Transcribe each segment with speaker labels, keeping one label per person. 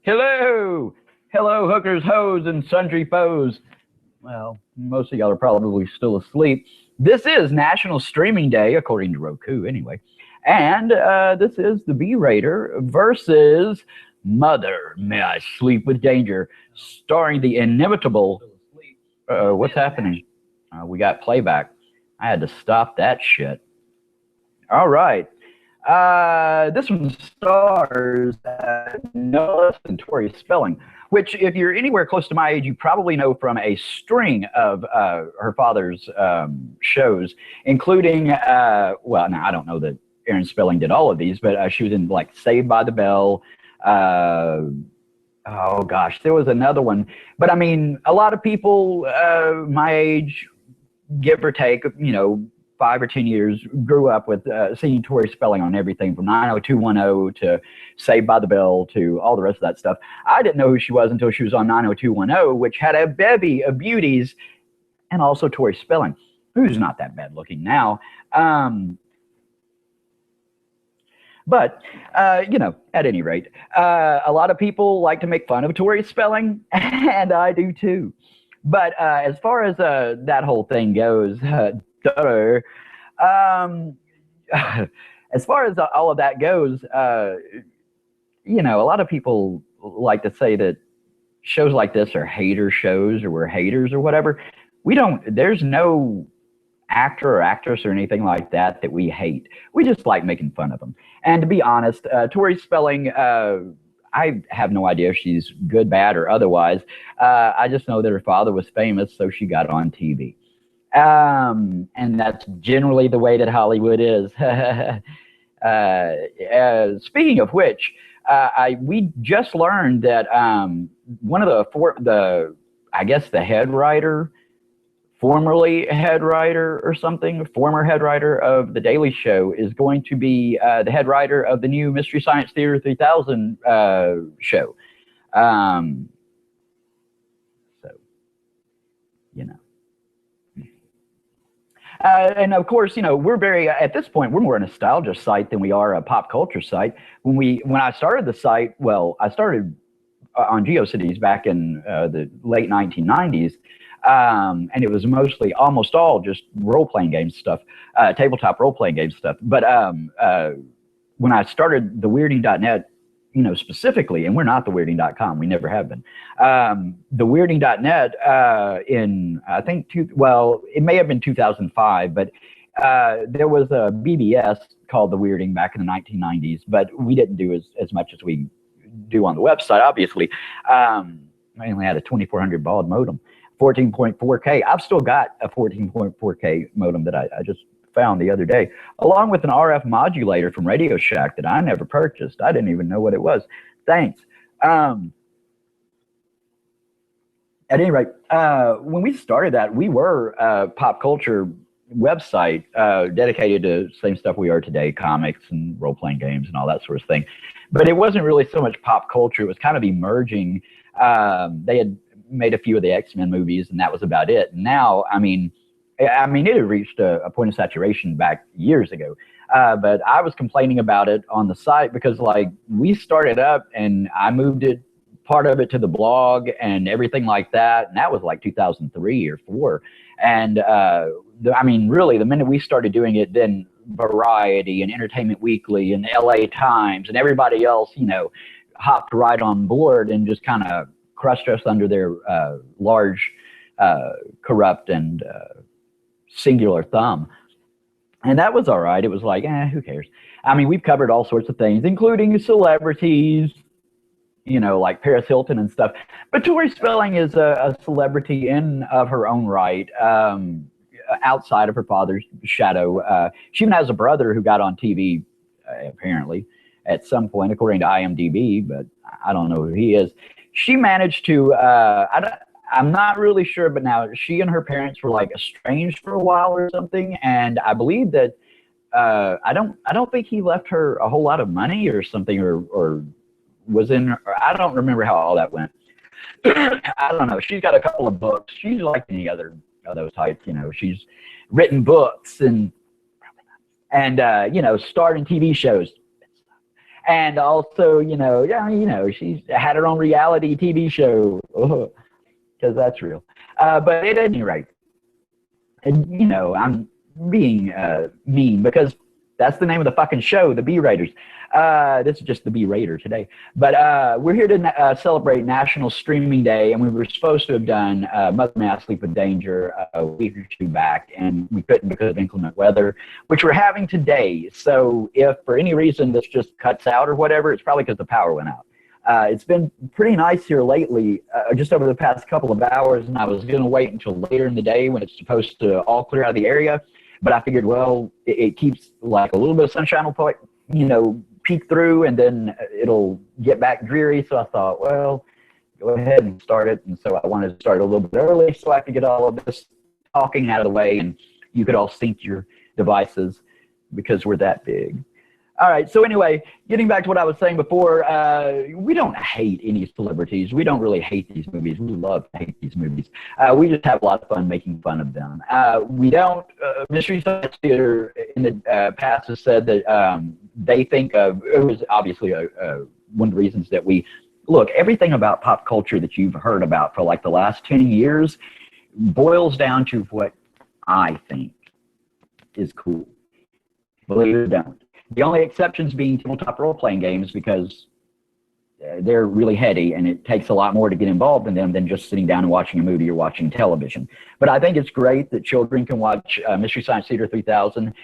Speaker 1: Hello! Hello, hookers, hoes, and sundry foes. Well, most of y'all are probably still asleep. This is National Streaming Day, according to Roku, anyway. And this is the B-Raider versus Mother May I Sleep with Danger, starring the inimitable. What's happening? We got playback. I had to stop that shit. All right. This one stars no less than Tori Spelling, which, if you're anywhere close to my age, you probably know from a string of her father's shows, including, well, now I don't know that Aaron Spelling did all of these, but she was in like Saved by the Bell. Oh gosh, there was another one. But I mean, a lot of people my age, give or take, 5 or 10 years, grew up with seeing Tori Spelling on everything from 90210 to Saved by the Bell to all the rest of that stuff. I didn't know who she was until she was on 90210, which had a bevy of beauties, and also Tori Spelling, who's not that bad looking now. But, at any rate, a lot of people like to make fun of Tori Spelling, and I do too. But as far as that whole thing goes, as far as all of that goes, a lot of people like to say that shows like this are hater shows or we're haters or whatever. There's no actor or actress or anything like that we hate. We just like making fun of them. And to be honest, Tori Spelling, I have no idea if she's good, bad, or otherwise. I just know that her father was famous, so she got on TV. And that's generally the way that Hollywood is. Speaking of which, we just learned that one of the head writer, formerly head writer or something, former head writer of The Daily Show, is going to be the head writer of the new Mystery Science Theater 3000 show. And of course, we're at this point, we're more a nostalgia site than we are a pop culture site. When I started the site, well, I started on GeoCities back in the late 1990s. And it was almost all just role-playing game stuff, tabletop role-playing game stuff. But when I started the Weirding.net, specifically, and we're not the Weirding.com, we never have been. The Weirding.net I think, it may have been 2005, but there was a BBS called The Weirding back in the 1990s, but we didn't do as much as we do on the website, obviously. I only had a 2400 baud modem. 14.4K. I've still got a 14.4K modem that I just found the other day, along with an RF modulator from Radio Shack that I never purchased. I didn't even know what it was. Thanks. At any rate, when we started that, we were a pop culture website dedicated to the same stuff we are today, comics and role-playing games and all that sort of thing. But it wasn't really so much pop culture. It was kind of emerging. They had made a few of the X-Men movies, and that was about it. And now, I mean, it had reached a point of saturation back years ago. But I was complaining about it on the site because, we started up, and I moved part of it to the blog and everything like that. And that was 2003 or 4. And, really, the minute we started doing it, then Variety and Entertainment Weekly and LA Times and everybody else, hopped right on board and just kind of crushed us under their large, corrupt, and singular thumb. And that was all right. It was who cares? We've covered all sorts of things, including celebrities, like Paris Hilton and stuff. But Tori Spelling is a celebrity in of her own right, outside of her father's shadow. She even has a brother who got on TV, apparently, at some point, according to IMDb, but I don't know who he is. She managed to, I'm not really sure, but now she and her parents were estranged for a while or something. And I believe that, I don't think he left her a whole lot of money or something, or was in, or I don't remember how all that went. I don't know. She's got a couple of books. She's like any other of those types, she's written books and starred in TV shows. And also, she's had her own reality TV show, because that's real. But at any rate, I'm being mean because that's the name of the fucking show, the B-Raiders. This is just the B-Raider today. But we're here to celebrate National Streaming Day, and we were supposed to have done Mother May I Sleep with Danger a week or two back, and we couldn't because of inclement weather, which we're having today. So if for any reason this just cuts out or whatever, it's probably because the power went out. It's been pretty nice here lately, just over the past couple of hours, and I was going to wait until later in the day when it's supposed to all clear out of the area. But I figured, well, it keeps like a little bit of sunshine will, peek through, and then it'll get back dreary. So I thought, well, go ahead and start it. And so I wanted to start a little bit early so I could get all of this talking out of the way, and you could all sync your devices because we're that big. All right, so anyway, getting back to what I was saying before, we don't hate any celebrities. We don't really hate these movies. We love to hate these movies. We just have a lot of fun making fun of them. We don't, Mystery Science Theater in the past has said that they think of, it was obviously one of the reasons that we, look, everything about pop culture that you've heard about for like the last 10 years boils down to what I think is cool. Believe it or don't. The only exceptions being tabletop role-playing games because they're really heady and it takes a lot more to get involved in them than just sitting down and watching a movie or watching television. But I think it's great that children can watch Mystery Science Theater 3000.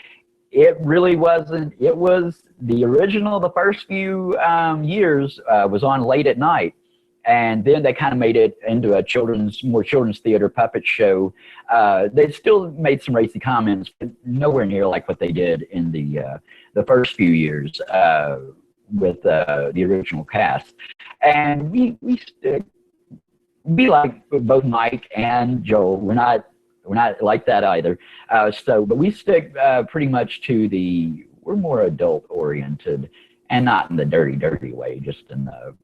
Speaker 1: It really wasn't. It was the original, the first few years was on late at night. And then they kind of made it into a more children's theater puppet show. They still made some racy comments, but nowhere near like what they did in the first few years with the original cast. And we like both Mike and Joel. We're not like that either. But we stick pretty much to we're more adult oriented, and not in the dirty way, just in the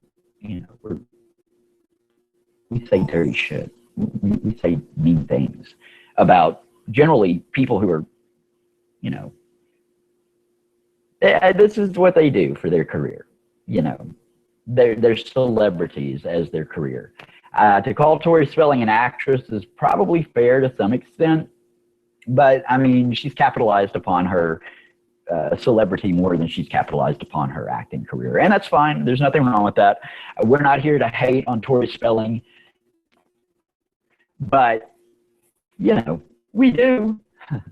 Speaker 1: we say dirty shit. We say mean things about generally people who are, this is what they do for their career. They're celebrities as their career. To call Tori Spelling an actress is probably fair to some extent, but I mean, she's capitalized upon her celebrity more than she's capitalized upon her acting career. And that's fine. There's nothing wrong with that. We're not here to hate on Tori Spelling. But, we do. The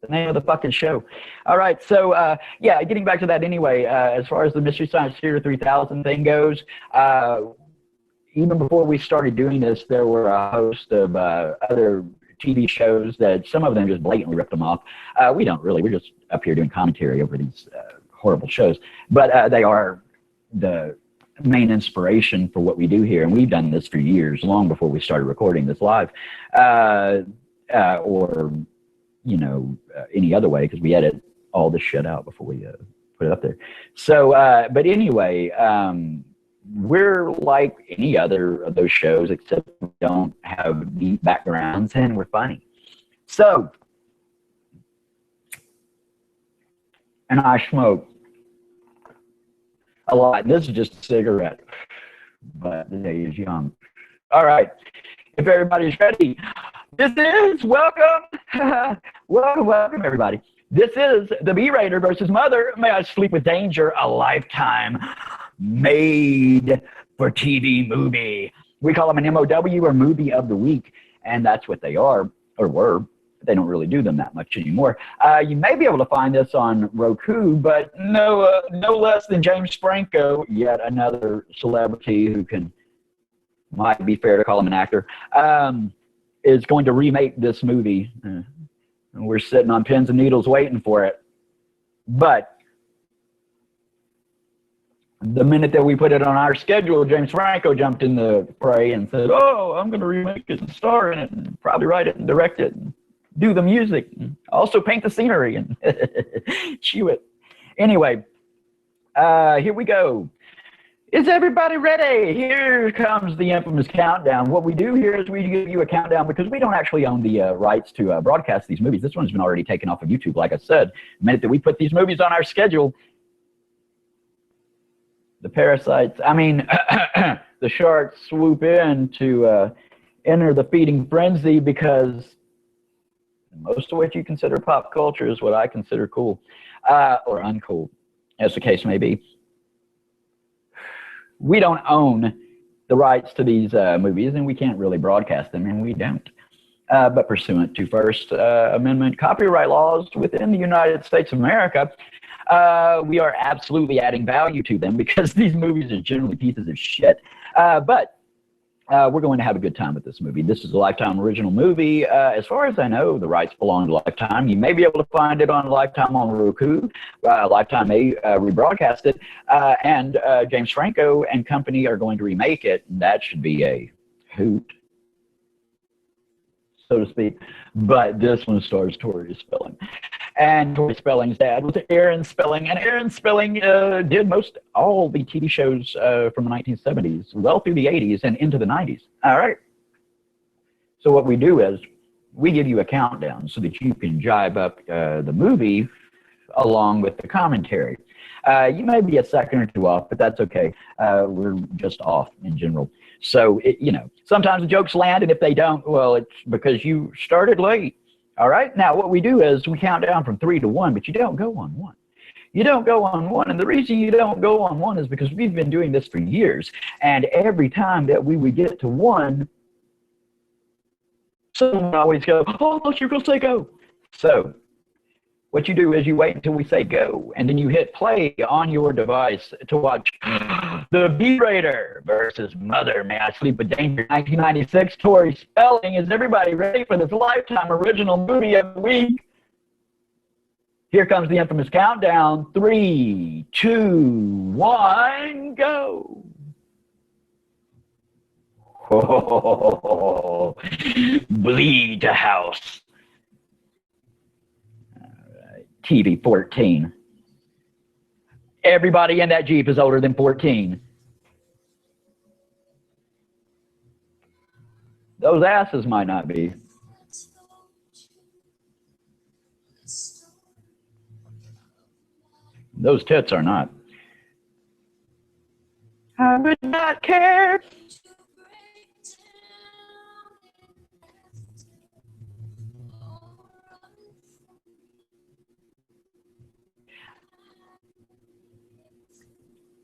Speaker 1: name of the fucking show. All right, so, getting back to that anyway, as far as the Mystery Science Theater 3000 thing goes, even before we started doing this, there were a host of other TV shows that some of them just blatantly ripped them off. We don't really. We're just up here doing commentary over these horrible shows. But they are the main inspiration for what we do here, and we've done this for years, long before we started recording this live, or any other way, because we edit all this shit out before we put it up there. So, but anyway, we're like any other of those shows, except we don't have deep backgrounds and we're funny. So, and I smoke a lot. This is just a cigarette, but the day is young. All right, if everybody's ready, this is welcome everybody. This is the B-Raider versus Mother May I Sleep with Danger, a lifetime made for TV movie. We call them an MOW, or movie of the week, and that's what they are, or were. They don't really do them that much anymore. You may be able to find this on Roku, but no less than James Franco, yet another celebrity who might be fair to call him an actor, is going to remake this movie. We're sitting on pins and needles waiting for it. But the minute that we put it on our schedule, James Franco jumped in the fray and said, "Oh, I'm going to remake it and star in it and probably write it and direct it and do the music, and also paint the scenery and chew it." Anyway, here we go. Is everybody ready? Here comes the infamous countdown. What we do here is we give you a countdown because we don't actually own the rights to broadcast these movies. This one's been already taken off of YouTube, like I said. The minute that we put these movies on our schedule, The parasites. I mean, the sharks swoop in to enter the feeding frenzy because most of what you consider pop culture is what I consider cool or uncool, as the case may be. We don't own the rights to these movies, and we can't really broadcast them, and we don't. But pursuant to First Amendment copyright laws within the United States of America, we are absolutely adding value to them because these movies are generally pieces of shit. But we're going to have a good time with this movie. This is a Lifetime original movie. As far as I know, the rights belong to Lifetime. You may be able to find it on Lifetime on Roku. Lifetime may rebroadcast it. And James Franco and company are going to remake it. That should be a hoot, so to speak. But this one stars Tori Spelling. And Tori Spelling's dad was Aaron Spelling. And Aaron Spelling did most all the TV shows from the 1970s, well through the 80s and into the 90s. All right. So what we do is we give you a countdown so that you can jive up the movie along with the commentary. You may be a second or two off, but that's okay. We're just off in general. So, sometimes the jokes land, and if they don't, well, it's because you started late. All right? Now, what we do is we count down from 3 to 1, but you don't go on 1. You don't go on 1, and the reason you don't go on 1 is because we've been doing this for years, and every time that we would get to 1, someone would always go, oh, look, you're going to say go. So what you do is you wait until we say go, and then you hit play on your device to watch The B-Raider versus Mother May I Sleep with Danger, 1996. Tori Spelling. Is everybody ready for this Lifetime original movie of the week? Here comes the infamous countdown. 3, 2, 1, go. Oh, bleed to house. TV 14. Everybody in that Jeep is older than 14. Those asses might not be. Those tits are not. I would not care.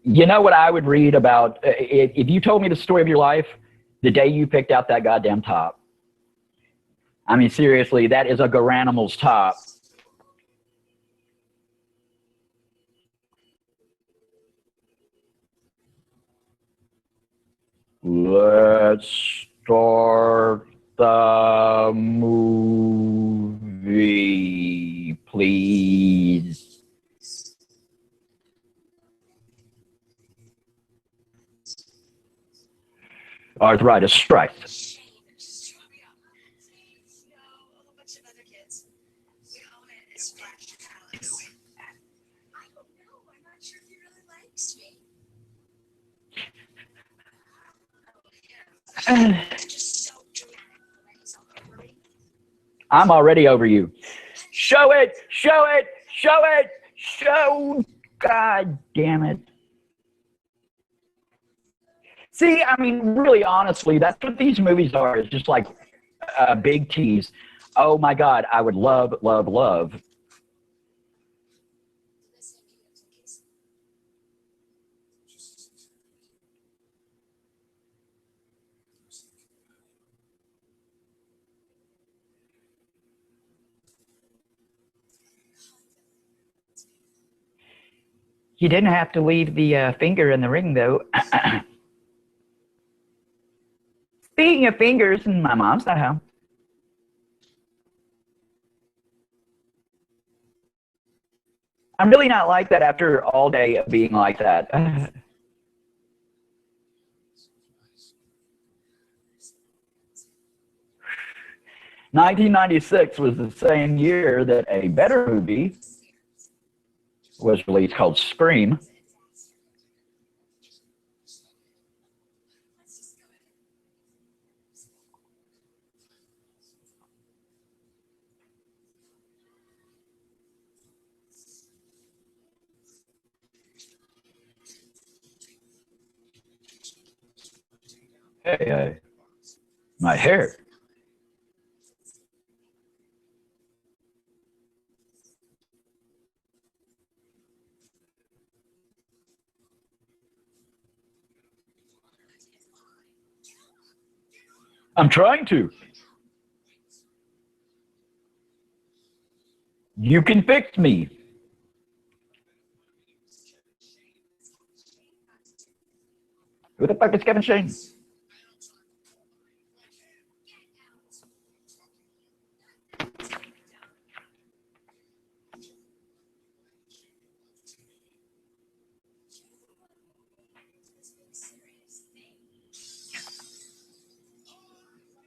Speaker 1: You know what I would read about, if you told me the story of your life, the day you picked out that goddamn top. I mean, seriously, that is a Garanimal's top. Let's start the movie, please. Arthritis strikes. I'm already over you. Show it, show it, show it, show. God damn it. See, I mean, really, honestly, that's what these movies are. It's just like a big tease. Oh my God, I would love, love, love. You didn't have to leave the finger in the ring, though. Speaking of fingers, my mom's not home. I'm really not like that after all day of being like that. 1996 was the same year that a better movie was released called Scream. Hey, my hair. I'm trying to. You can fix me. Who the fuck is Kevin Shane?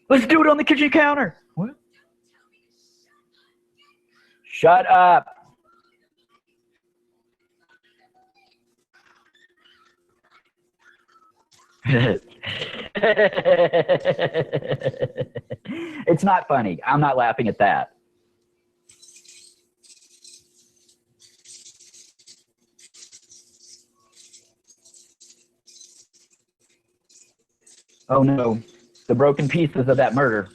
Speaker 1: Let's do it on the kitchen counter. What? Shut up. It's not funny. I'm not laughing at that. Oh no, the broken pieces of that murder.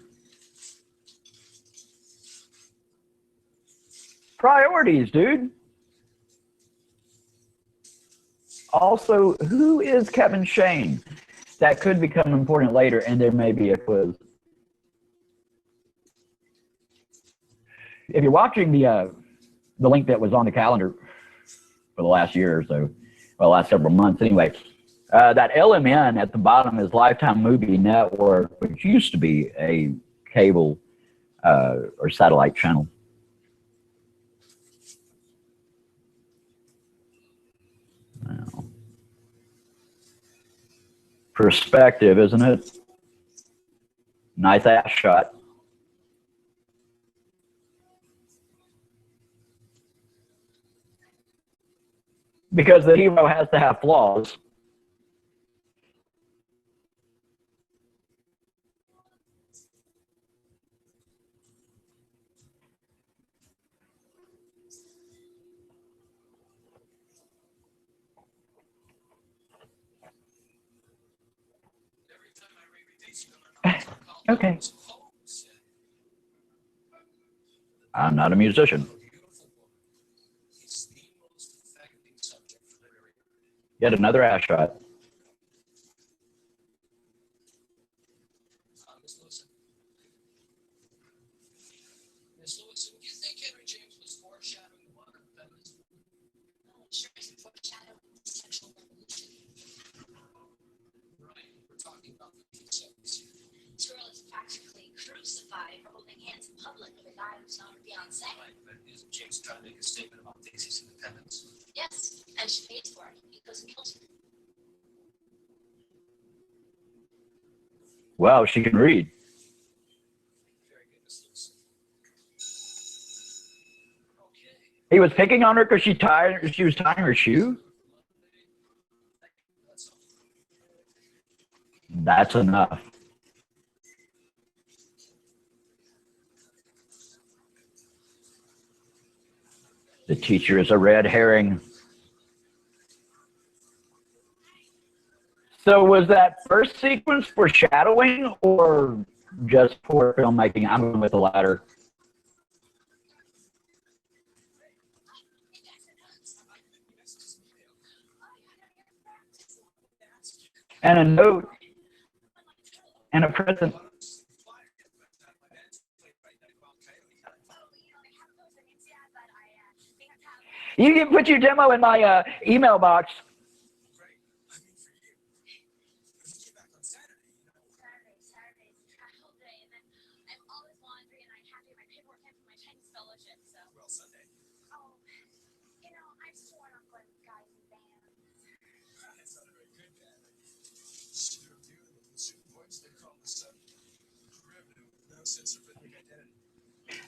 Speaker 1: Priorities, dude. Also, who is Kevin Shane? That could become important later, and there may be a quiz. If you're watching the link that was on the calendar for the last year or so, well, last several months anyway, that LMN at the bottom is Lifetime Movie Network, which used to be a cable or satellite channel. Now, perspective, isn't it? Nice ass shot. Because the hero has to have flaws. Okay. I'm not a musician. Yet another ass shot. Wow, she can read. He was picking on her because she was tying her shoe. That's enough. The teacher is a red herring. So was that first sequence foreshadowing or just poor filmmaking? I'm going with the latter. And a note and a present. You can put your demo in my email box.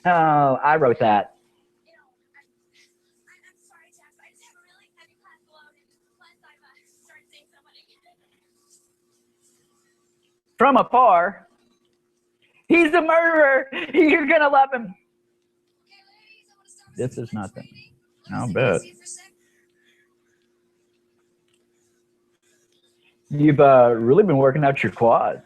Speaker 1: Oh, I wrote that. From afar. He's a murderer. You're going to love him. This is nothing. I'll bet. You've really been working out your quads.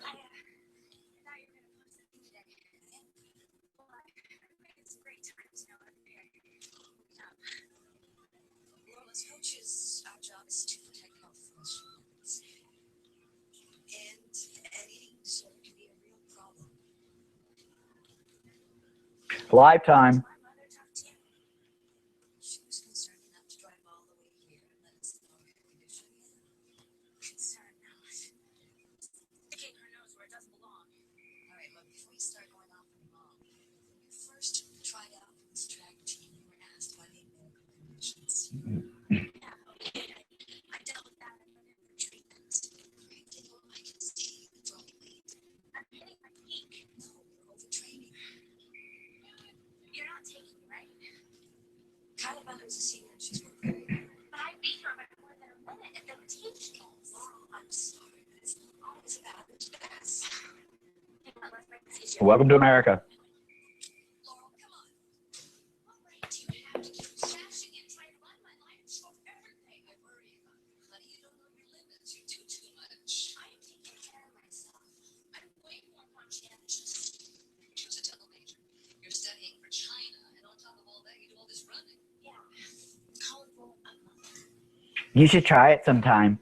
Speaker 1: Lifetime. Welcome to America. You should try it sometime.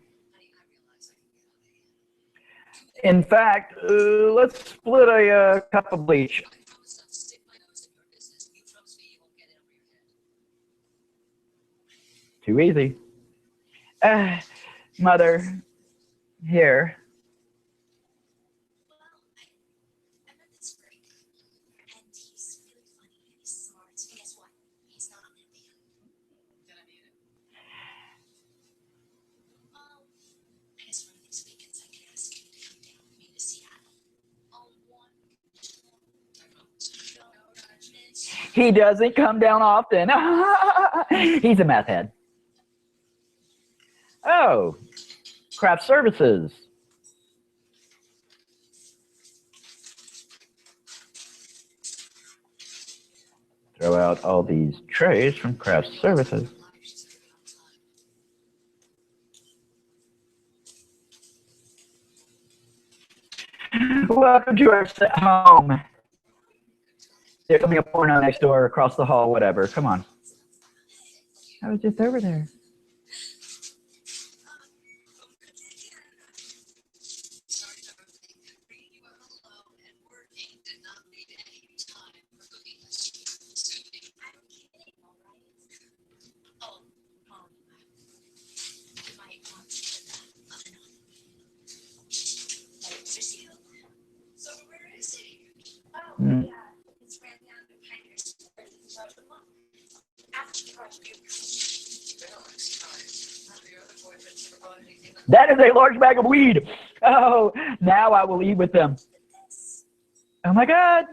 Speaker 1: In fact, let's split a cup of bleach. Too easy. Mother, here. He doesn't come down often. He's a meth head. Oh, craft services. Throw out all these trays from craft services. Welcome to our home. There's coming a porno next door, across the hall, whatever. Come on. I was just over there. That is a large bag of weed. Oh, now I will eat with them. Oh my God.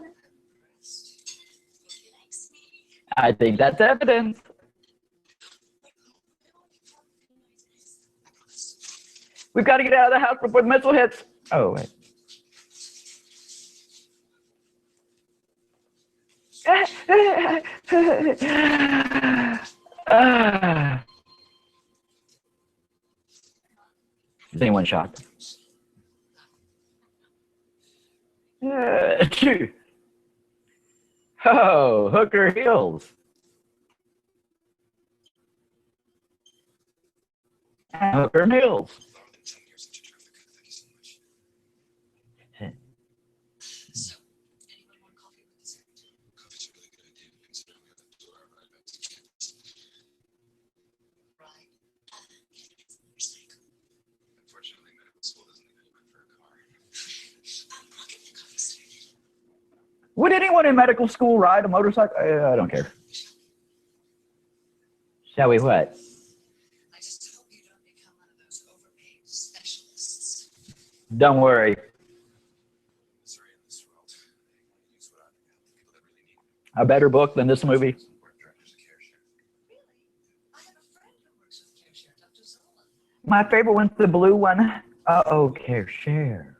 Speaker 1: I think that's evidence. We've got to get out of the house before the missile hits. Oh, wait. Is anyone shocked? Oh, Hooker Hills. Hooker Hills. Would anyone in medical school ride a motorcycle? I don't care. Shall we what? Don't worry. A better book than this movie? My favorite one's the blue one. Uh-oh, care share.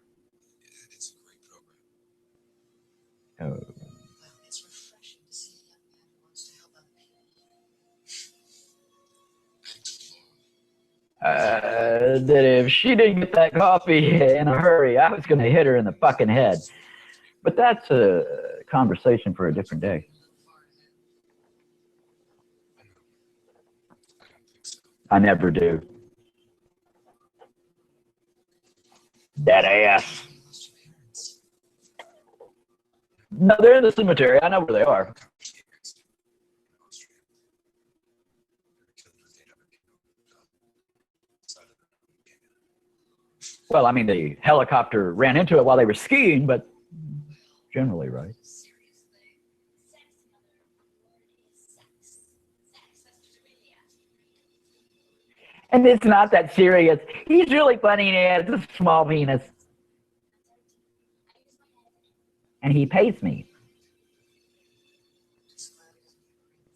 Speaker 1: Oh. that if she didn't get that coffee in a hurry, I was going to hit her in the fucking head. But that's a conversation for a different day. I never do. That ass. No, they're in the cemetery. I know where they are. Well, I mean, the helicopter ran into it while they were skiing, but generally, right? And it's not that serious. He's really funny and he has a small penis. And he pays me.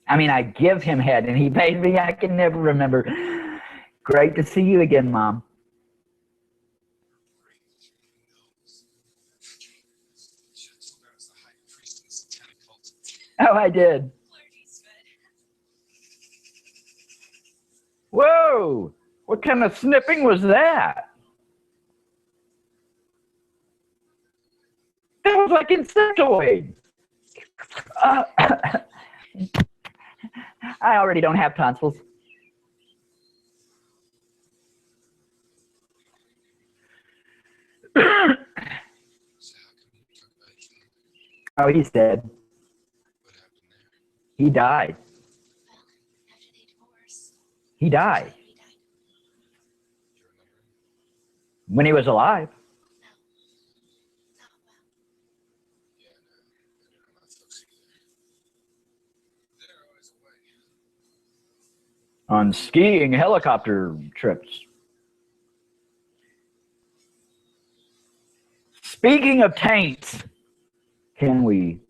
Speaker 1: I mean, I give him head and he pays me. I can never remember. Great to see you again, Mom. Oh, I did. Whoa! What kind of snipping was that? That was like insectoid. Uh, I already don't have tonsils. Oh, he's dead. He died. He died. When he was alive. On skiing helicopter trips. Speaking of taints, can we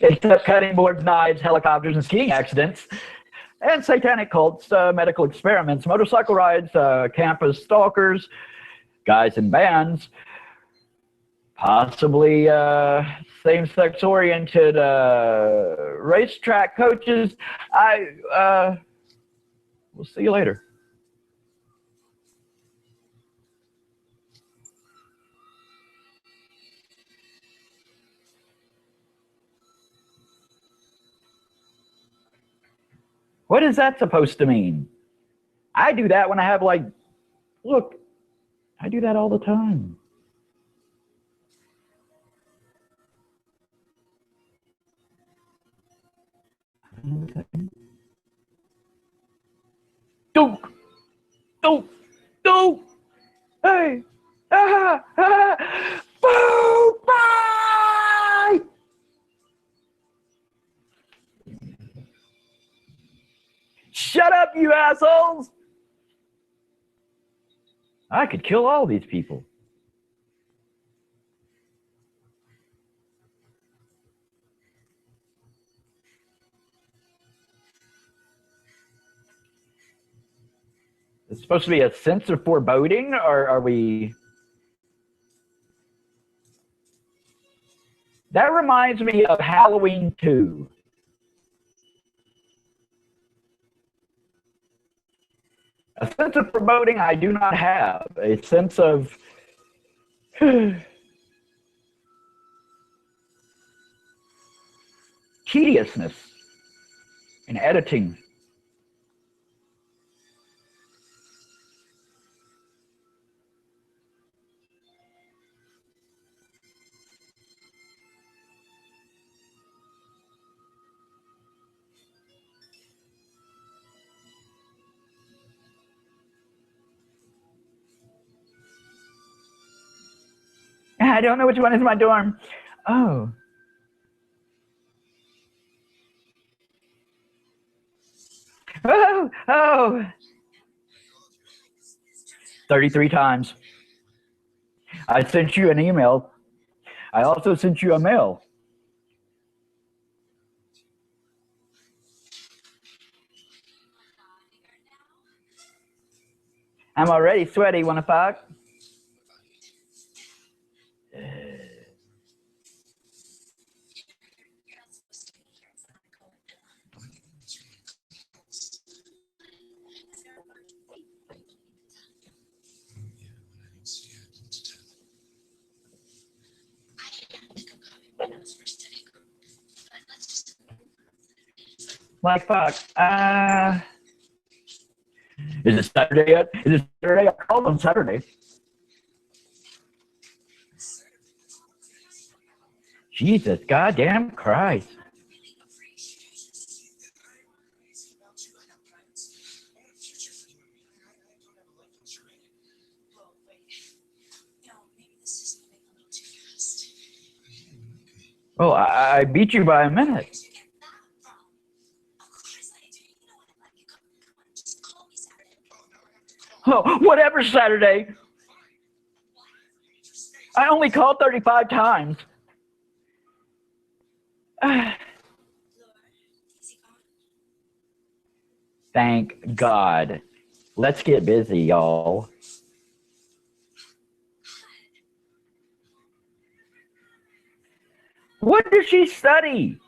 Speaker 1: except cutting boards, knives, helicopters, and skiing accidents, and satanic cults, medical experiments, motorcycle rides, campus stalkers, guys in bands, possibly same-sex oriented racetrack coaches. We'll see you later. What is that supposed to mean? I do that when I have like, look, I do that all the time. Don't, don't, don't. Hey, boo, bye. Shut up, you assholes. I could kill all these people. It's supposed to be a sense of foreboding, or are we? That reminds me of Halloween 2. A sense of foreboding I do not have. A sense of tediousness in editing. I don't know which one is my dorm. Oh. Oh. 33 times. I sent you an email. I also sent you a mail. I'm already sweaty. Want to fuck? Like, fuck. Is it Saturday yet? Is it Saturday? I called on Saturday. Jesus, goddamn Christ. Oh, I beat you by a minute. Oh, whatever, Saturday. I only called 35 times. Thank God. Let's get busy, y'all. What does she study?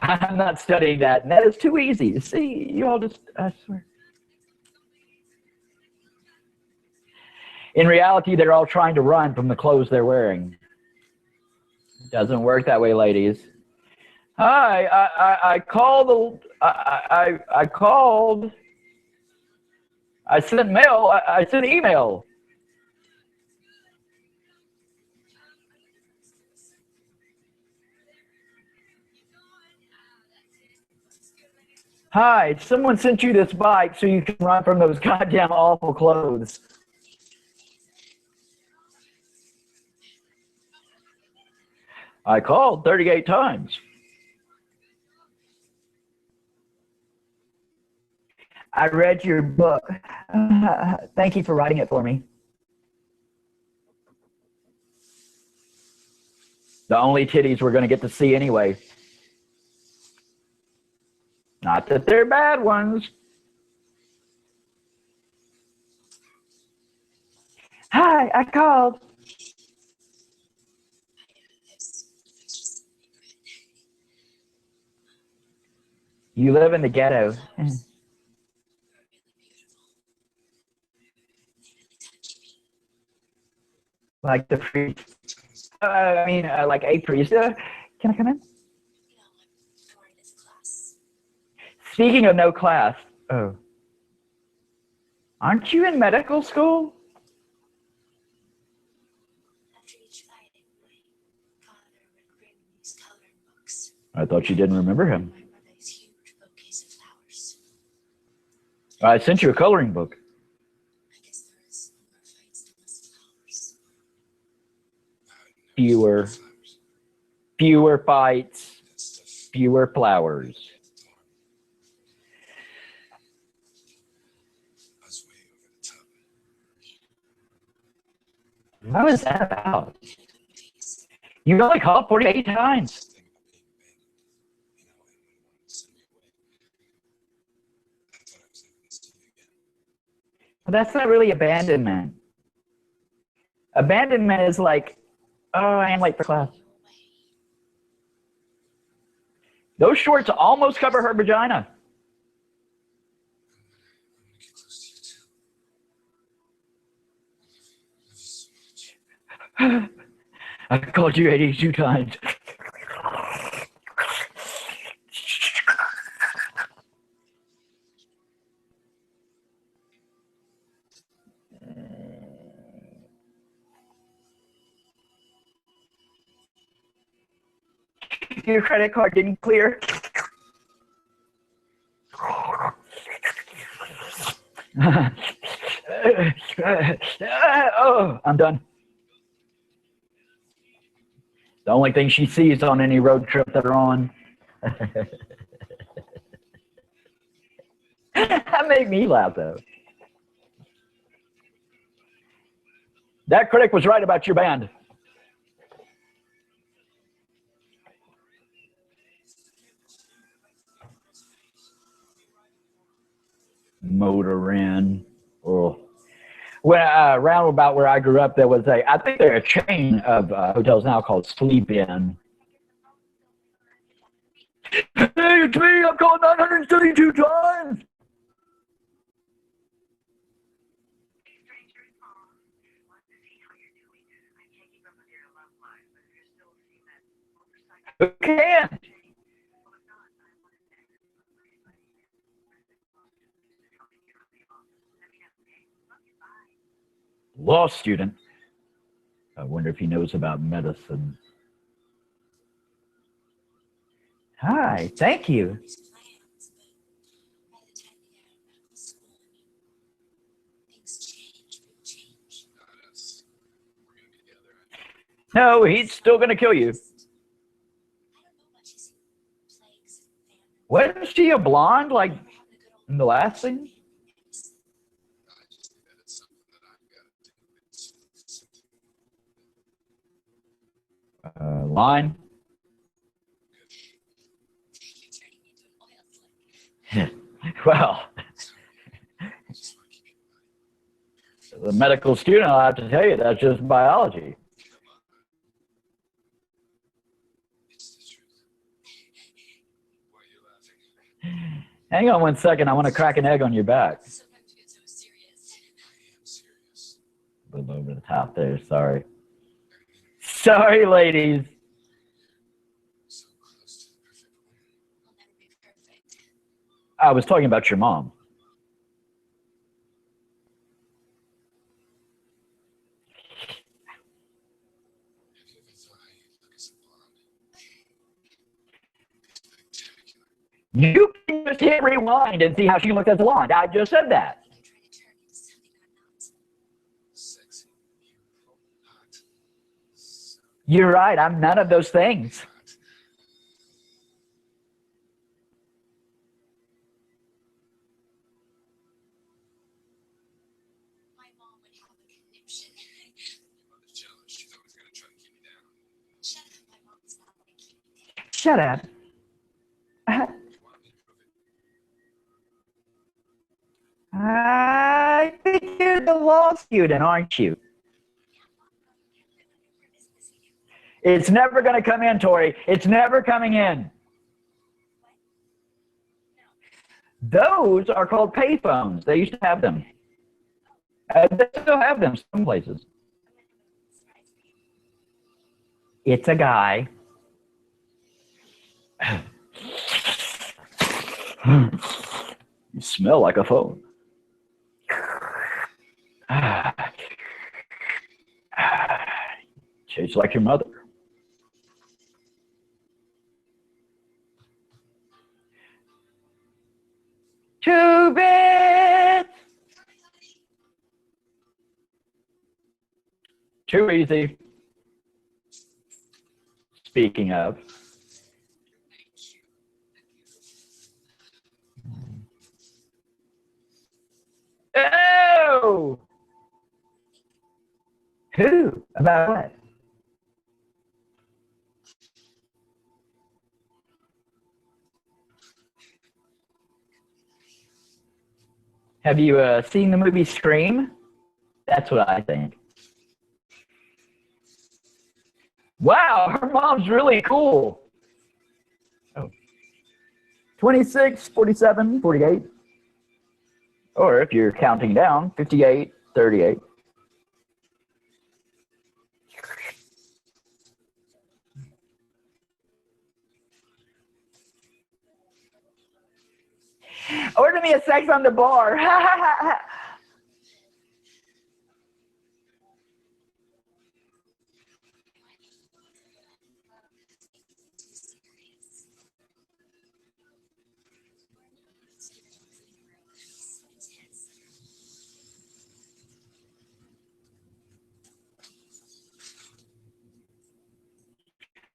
Speaker 1: I'm not studying that. That is too easy. See, you all just, I swear. In reality, they're all trying to run from the clothes they're wearing. Doesn't work that way, ladies. Hi, I called. I called. I sent mail. I sent email. Hi, someone sent you this bike so you can run from those goddamn awful clothes. I called 38 times. I read your book. Thank you for writing it for me. The only titties we're going to get to see anyway. Not that they're bad ones. Hi, I called. You live in the ghetto. Like the priest. Like a priest. Can I come in? Speaking of no class. Oh. Aren't you in medical school? I thought you didn't remember him. I sent you a coloring book. Fewer fights, fewer flowers. What was that about? You only called 48 times. Well, that's not really abandonment. Abandonment is like, oh, I am late for class. Those shorts almost cover her vagina. I called you 82 times. Your credit card didn't clear. Oh, I'm done. The only thing she sees on any road trip that are on. That made me laugh, though. That critic was right about your band. Motor Inn. Oh. Well, round about where I grew up, there was I think there's a chain of hotels now called Sleep Inn. Hey, it's me. I've called 932 times. Who can? Law student. I wonder if he knows about medicine. Hi, thank you. No, he's still going to kill you. Wasn't she a blonde like in the last scene? Line. Well, the medical student, I'll have to tell you, that's just biology. Hang on 1 second. I want to crack an egg on your back. A little over the top there. Sorry. Sorry, ladies. I was talking about your mom. You can just hit rewind and see how she looked as a blonde. I just said that. You're right. I'm none of those things. Shut up. I think you're the law student, aren't you? It's never going to come in, Tori. It's never coming in. Those are called payphones. They used to have them. They still have them some places. It's a guy. You smell like a phone. Tastes like your mother. 2 bits. Too easy. Speaking of. Oh! Who? About what? Have you seen the movie Scream? That's what I think. Wow, her mom's really cool. Oh. 26, 47, 48. Or if you're counting down, 58, 38. Order me a sex on the bar.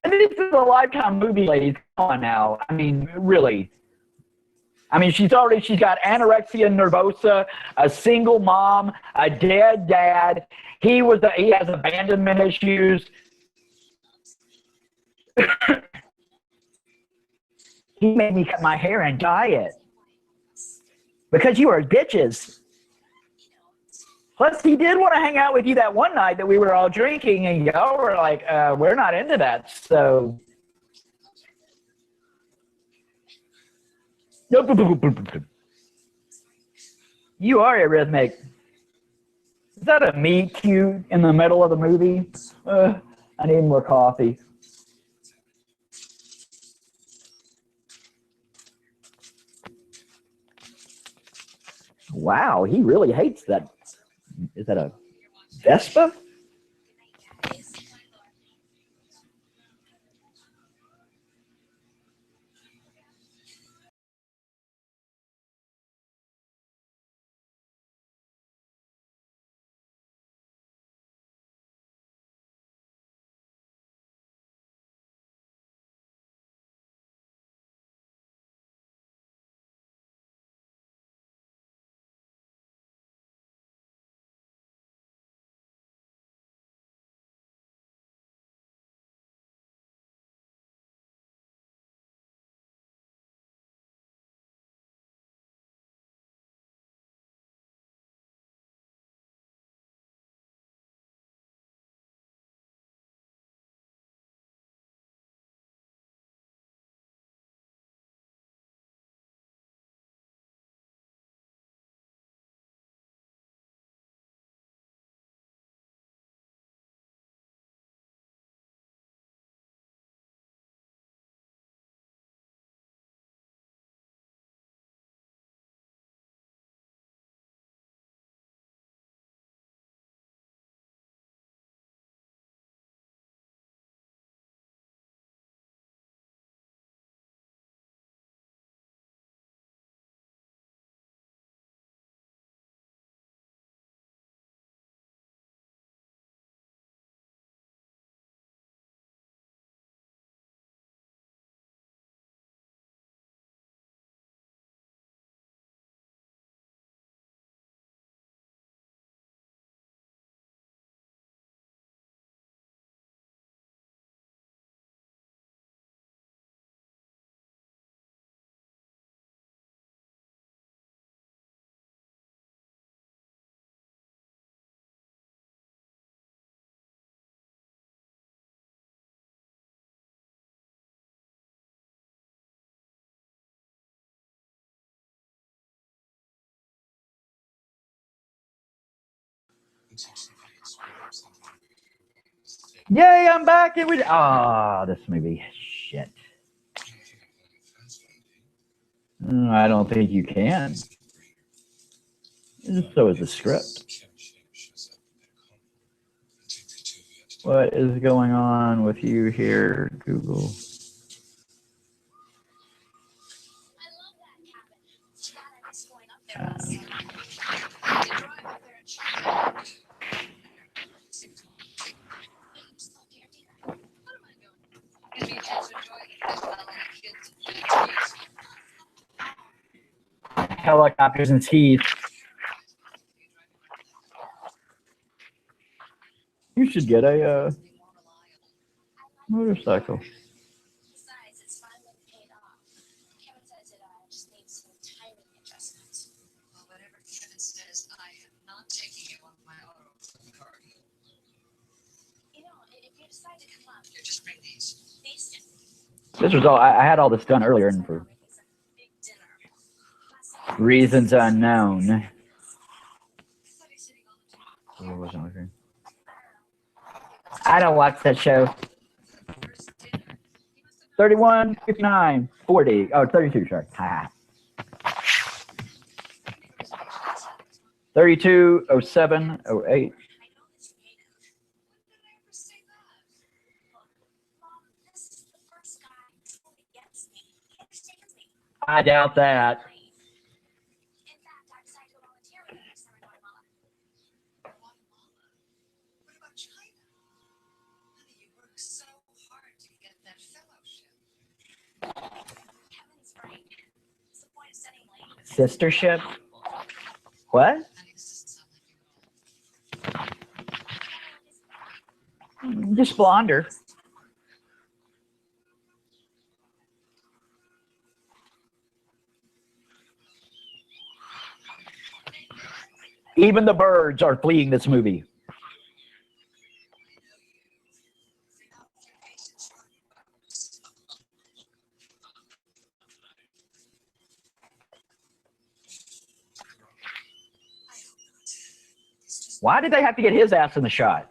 Speaker 1: And this is a Lifetime movie, ladies. Come on now. I mean, really. I mean, she's got anorexia nervosa, a single mom, a dead dad. He has abandonment issues. He made me cut my hair and dye it because you are bitches. Plus, he did want to hang out with you that one night that we were all drinking, and y'all were like, we're not into that, so. You are arrhythmic. Is that a meet cute in the middle of the movie? I need more coffee. Wow, he really hates that. Is that a Vespa? Yay, I'm back. And this movie. Shit. I don't think you can. So is the script. What is going on with you here, Google? Helicopters and teeth. You should get a motorcycle. This was all I had all this done earlier, and for reasons unknown. I don't watch that show. 31, 59, 40. Oh, 32, sorry. 32, 07, 08. I doubt that. Sistership? What? Just blonder. Even the birds are fleeing this movie. Why did they have to get his ass in the shot?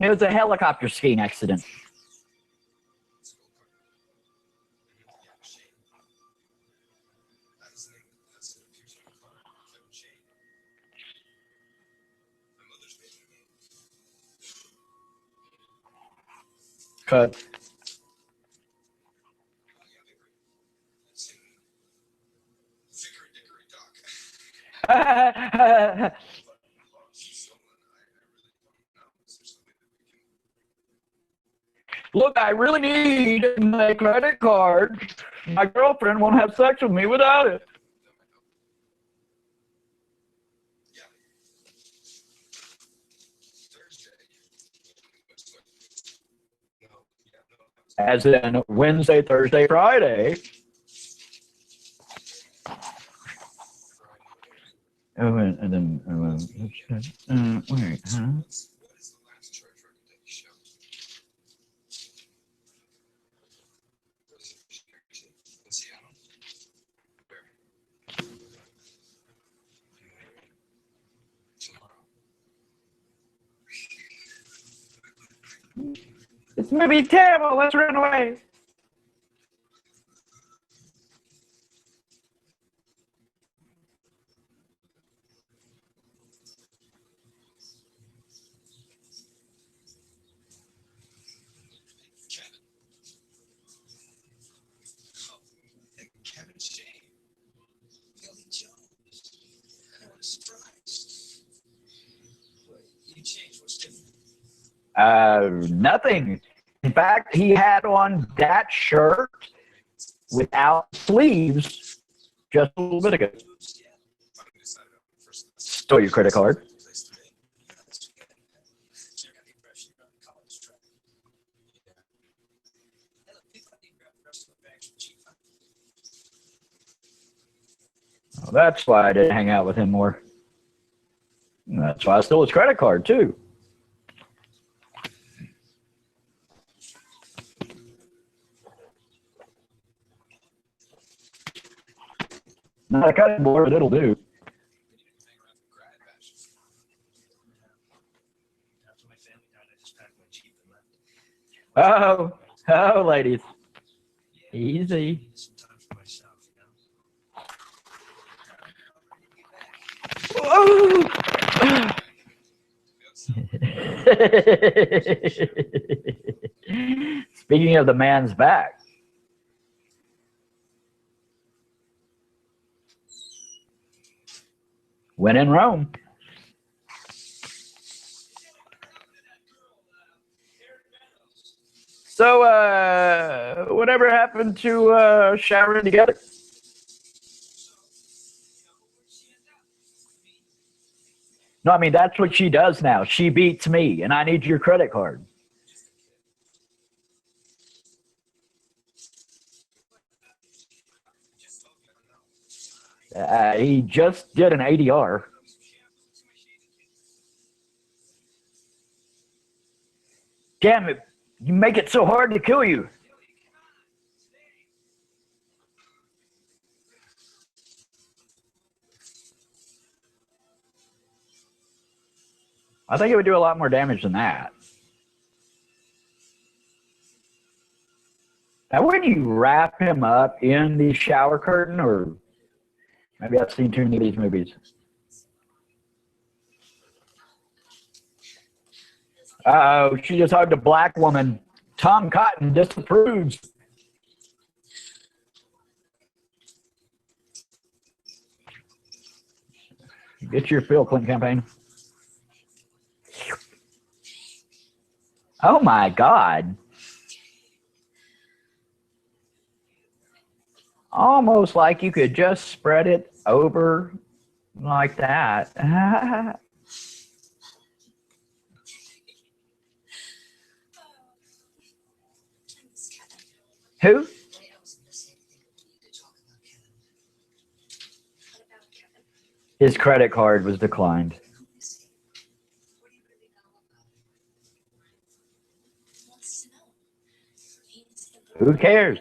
Speaker 1: It was a helicopter skiing accident. Cut. Look, I really need my credit card. My girlfriend won't have sex with me without it. As in Wednesday, Thursday, Friday. Oh, and then, wait, huh? This movie's terrible. Let's run away. Nothing. In fact, he had on that shirt without sleeves just a little bit ago. Stole your credit card. Well, that's why I didn't hang out with him more. That's why I stole his credit card, too. Not a cutting board, but it'll do. Oh, oh, ladies. Easy. Oh. Speaking of the man's back. When in Rome. So, whatever happened to showering together? No, I mean, that's what she does now. She beats me, and I need your credit card. He just did an ADR. Damn it. You make it so hard to kill you. I think it would do a lot more damage than that. Now, wouldn't you wrap him up in the shower curtain, or maybe I've seen too many of these movies? Uh-oh, she just hugged a black woman. Tom Cotton disapproves. Get your Bill Clinton campaign. Oh my God. Almost like you could just spread it over like that. Who? His credit card was declined. Who cares?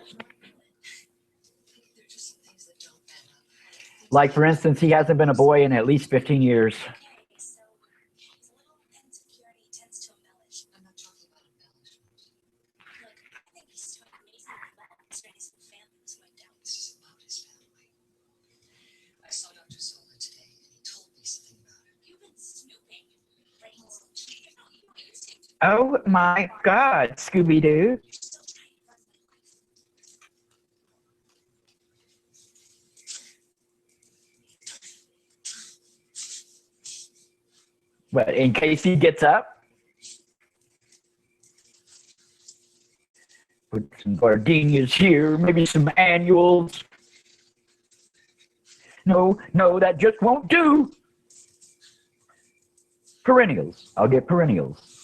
Speaker 1: Like, for instance, he hasn't been a boy in at least 15 years. Oh my God, Scooby-Doo. But in case he gets up, put some gardenias here, maybe some annuals. No, no, that just won't do. Perennials. I'll get perennials.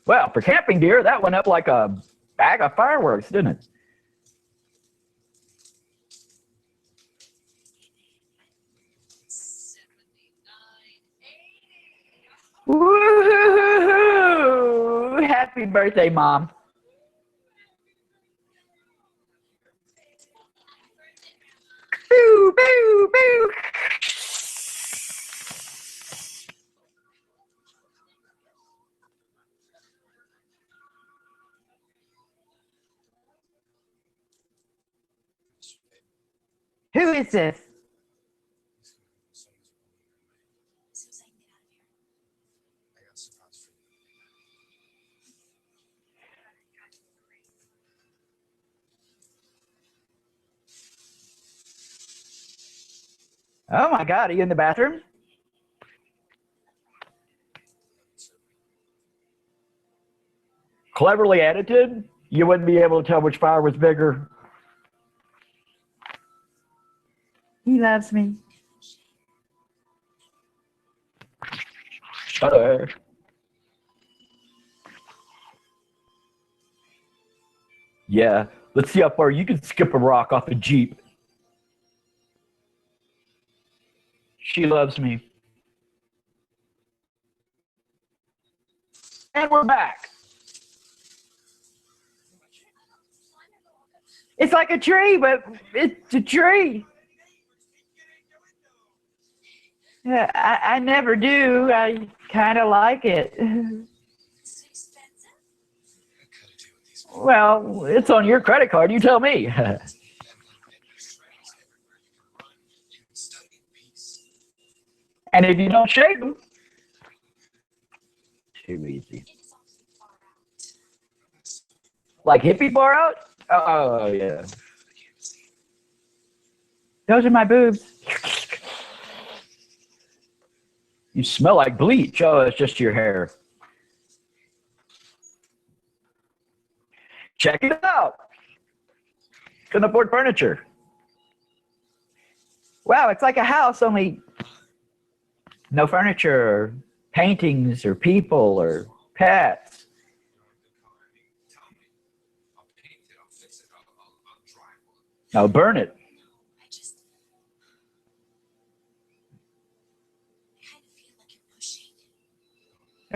Speaker 1: Well, for camping deer, that went up like a bag of fireworks, didn't it? Woo-hoo-hoo-hoo! Happy birthday, Mom. Boo, boo, boo. Who is this? Oh my God, are you in the bathroom? Cleverly edited, you wouldn't be able to tell which fire was bigger. He loves me. Uh, yeah, let's see how far you can skip a rock off a Jeep. She loves me. And we're back. It's like a tree, but it's a tree. Yeah, I never do. I kind of like it. Well, it's on your credit card. You tell me. And if you don't shave them, too easy. Like hippie bar out? Oh, yeah. Those are my boobs. You smell like bleach. Oh, it's just your hair. Check it out. Couldn't afford furniture. Wow, it's like a house, only no furniture or paintings or people or pets. I'll burn it.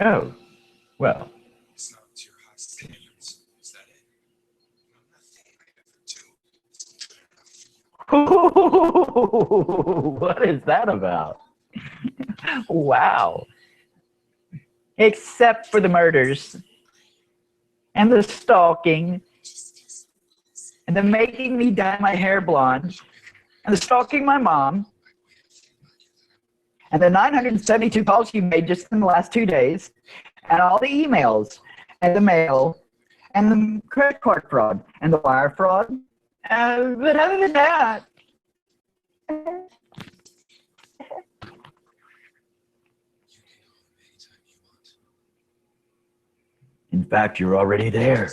Speaker 1: Oh, well. What is that about? Wow. Except for the murders and the stalking and the making me dye my hair blonde and the stalking my mom and the 972 calls you made just in the last 2 days and all the emails and the mail and the credit card fraud and the wire fraud. But other than that, in fact, you're already there.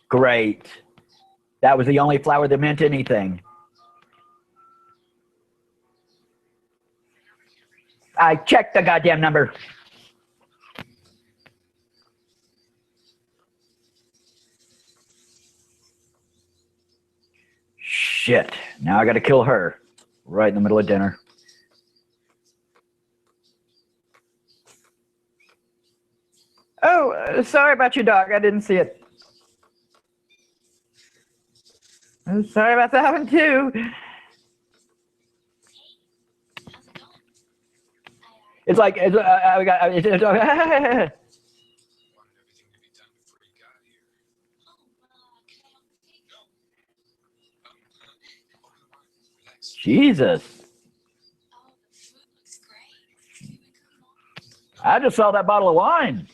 Speaker 1: Great. That was the only flower that meant anything. I checked the goddamn number. Shit. Now I gotta kill her. Right in the middle of dinner. Sorry about your dog. I didn't see it. Sorry about that one too. It's like it's, we got. Jesus. I just saw that bottle of wine.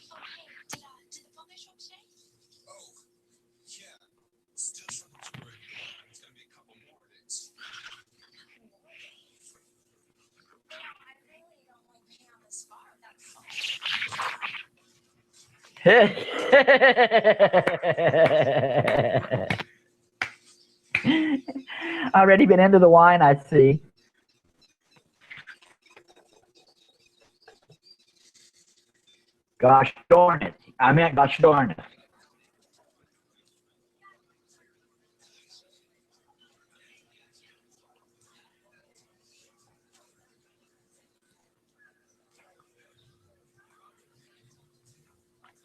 Speaker 1: Already been into the wine, I see. Gosh darn it. I meant gosh darn it.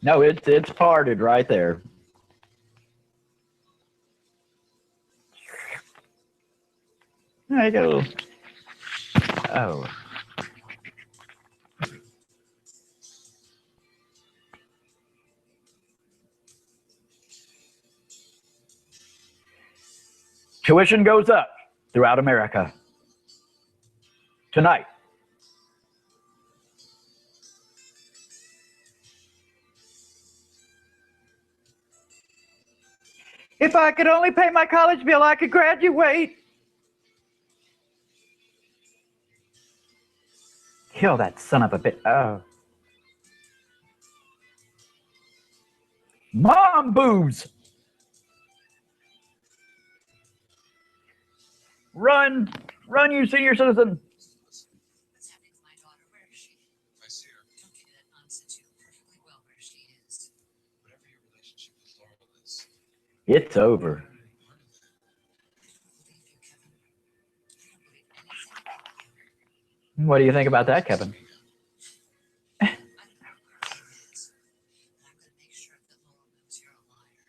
Speaker 1: No, it's parted right there. There you go. Oh. Tuition goes up throughout America. Tonight. If I could only pay my college bill, I could graduate. Kill that son of a bitch. Oh. Mom boobs. Run. Run, you senior citizen.
Speaker 2: What's happening to my daughter? Where is she?
Speaker 3: I see her.
Speaker 2: Don't give me that nonsense. You know perfectly well where she is.
Speaker 3: Whatever your relationship with Laurel is.
Speaker 1: It's over.
Speaker 2: I don't believe you, Kevin. I don't believe anything about you.
Speaker 1: What do you think about that, Kevin?
Speaker 2: I don't know where she is. And I'm going to make sure that Laurel knows you're a liar.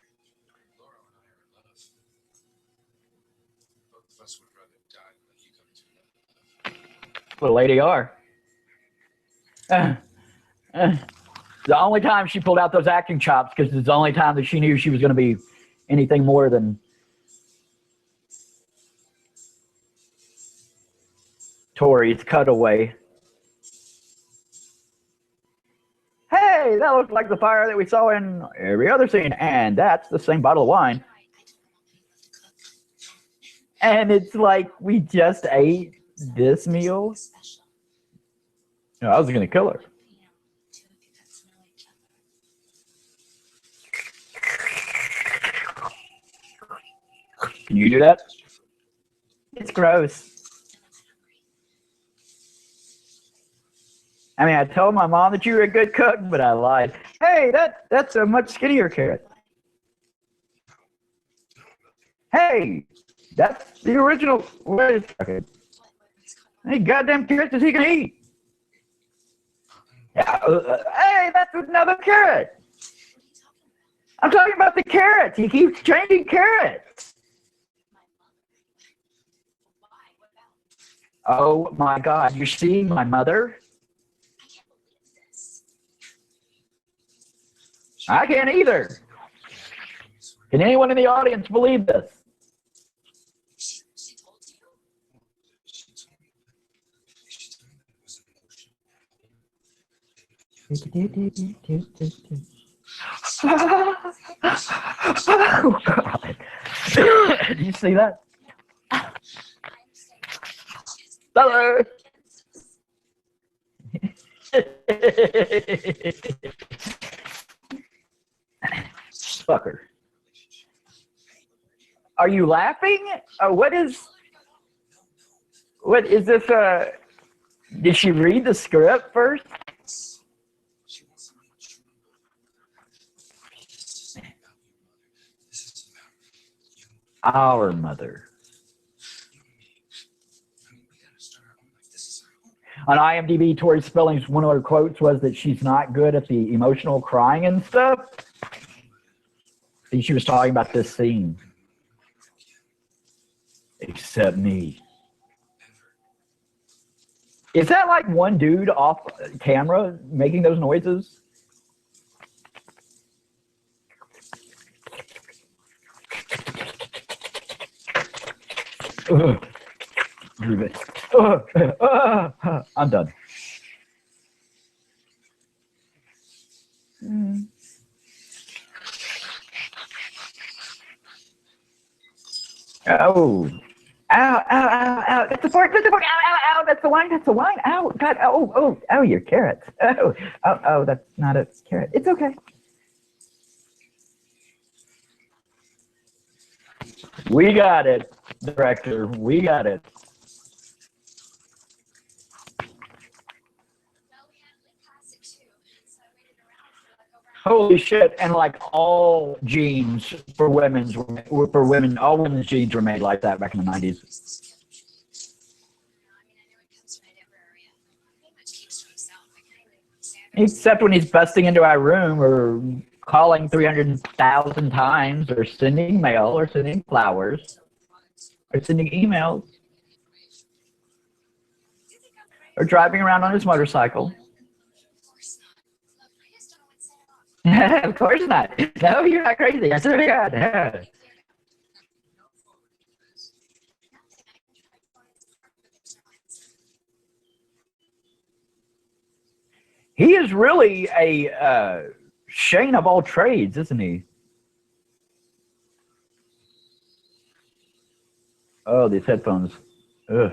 Speaker 3: Laurel and I are in love. Both of us would rather die than let you come into love.
Speaker 1: What a lady are. The only time she pulled out those acting chops, because it's the only time that she knew she was going to be anything more than Tori's cutaway. Hey, that looks like the fire that we saw in every other scene, and that's the same bottle of wine. And it's like we just ate this meal. No, I was going to kill her. Can you do that? It's gross. I mean, I told my mom that you were a good cook, but I lied. Hey, that's a much skinnier carrot. Hey, that's the original. Where is okay? Hey, goddamn carrots that he can eat. Hey, that's another carrot. I'm talking about the carrots. He keeps changing carrots. Oh my God, you're seeing my mother? I can't either. Can anyone in the audience believe this?
Speaker 2: She told you?
Speaker 3: She told me that it was emotional.
Speaker 1: Oh God. Did you see that? Hello. Fucker. Are you laughing? What is this? Did she read the script first?
Speaker 3: She wants to know what you remember. This isn't about your mother. This is about you.
Speaker 1: Our mother.
Speaker 3: You and me. I mean, we gotta start our own life. This is our home.
Speaker 1: On IMDb, Tori Spelling's one of her quotes was that she's not good at the emotional crying and stuff. And she was talking about this scene. Except me. Is that like one dude off camera making those noises? I'm done. Oh. Ow, ow, ow, ow. That's the fork. That's the fork. Ow, ow, ow. That's the wine. That's the wine. Ow. God. Oh, oh, oh, your carrots. Oh, oh, oh, that's not a carrot. It's okay. We got it, director. We got it. Holy shit! And like all jeans for women's all women's jeans were made like that back in the 90s. Except when he's busting into our room or calling 300,000 times or sending mail or sending flowers or sending emails or driving around on his motorcycle. Of course not. No, you're not crazy. I swear to God. Yeah. He is really a Shane of all trades, isn't he? Oh, these headphones. Ugh.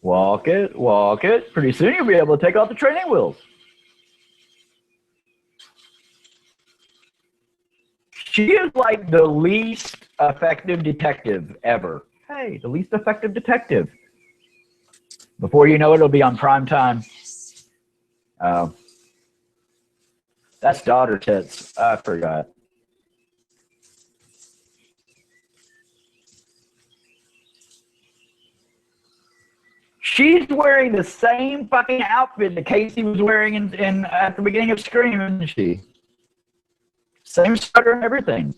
Speaker 1: Walk it, walk it. Pretty soon you'll be able to take off the training wheels. She is like the least effective detective ever. Hey, the least effective detective. Before you know it, it'll be on prime time. That's daughter tits. I forgot. She's wearing the same fucking outfit that Casey was wearing in at the beginning of Scream, isn't she? Same sweater and everything.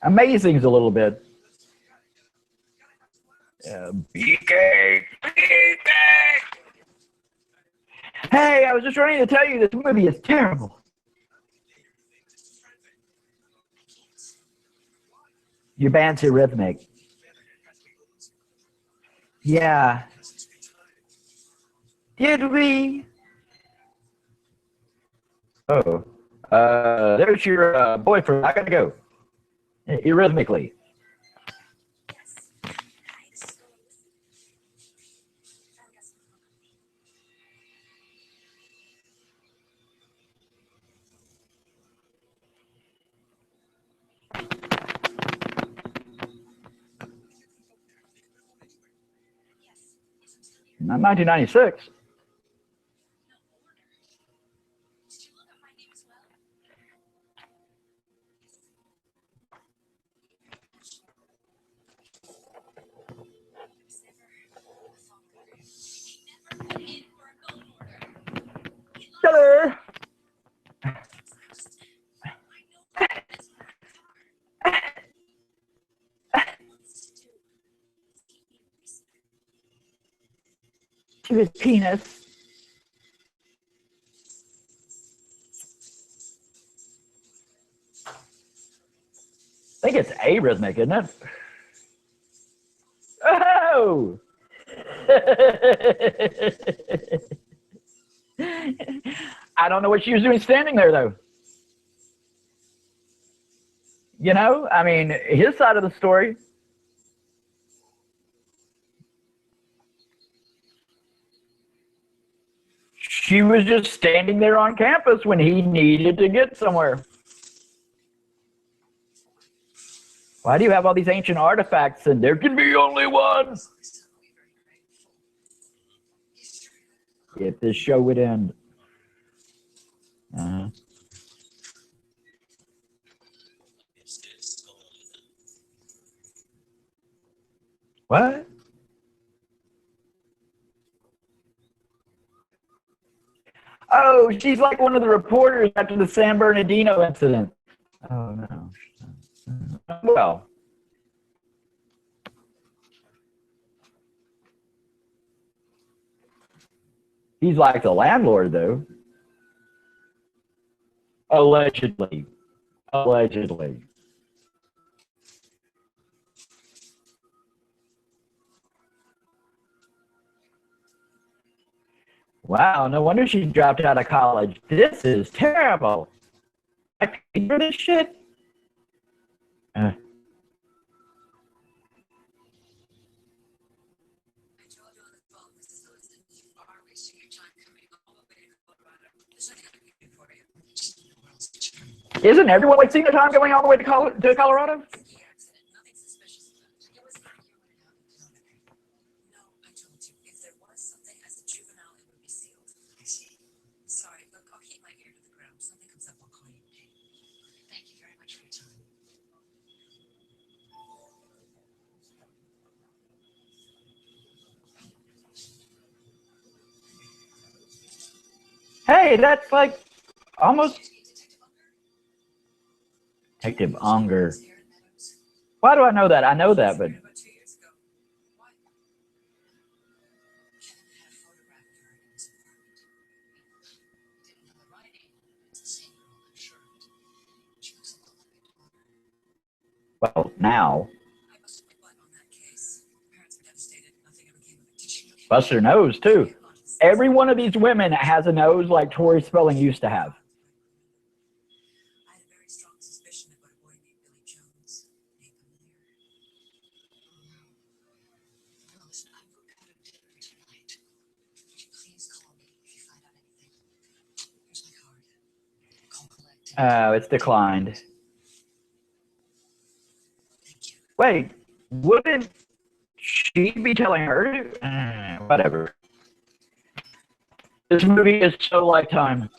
Speaker 1: Amazing's a little bit. BK. Hey, I was just trying to tell you this movie is terrible. Your band's rhythmic. Yeah. Did we? Oh. There's your boyfriend. I gotta go. Rhythmically. Not 1996. Hello. To his penis. I think it's arrhythmic, isn't it? Oh! I don't know what she was doing standing there, though. You know, I mean, his side of the story. She was just standing there on campus when he needed to get somewhere. Why do you have all these ancient artifacts and there can be only one? if this show would end. What? Oh, she's like one of the reporters after the San Bernardino incident. Oh, no. Well. He's like the landlord, though. Allegedly. Allegedly. Wow, no wonder she dropped out of college. This is terrible. I paid for this shit. Isn't everyone wasting their time going all the way to Colorado? Hey, that's like almost Detective Unger. Why do I know that? I know that, but well, now Buster knows too. Every one of these women has a nose like Tori Spelling used to have. Oh, it's declined. Wait, wouldn't she be telling her to? Whatever. This movie is so Lifetime.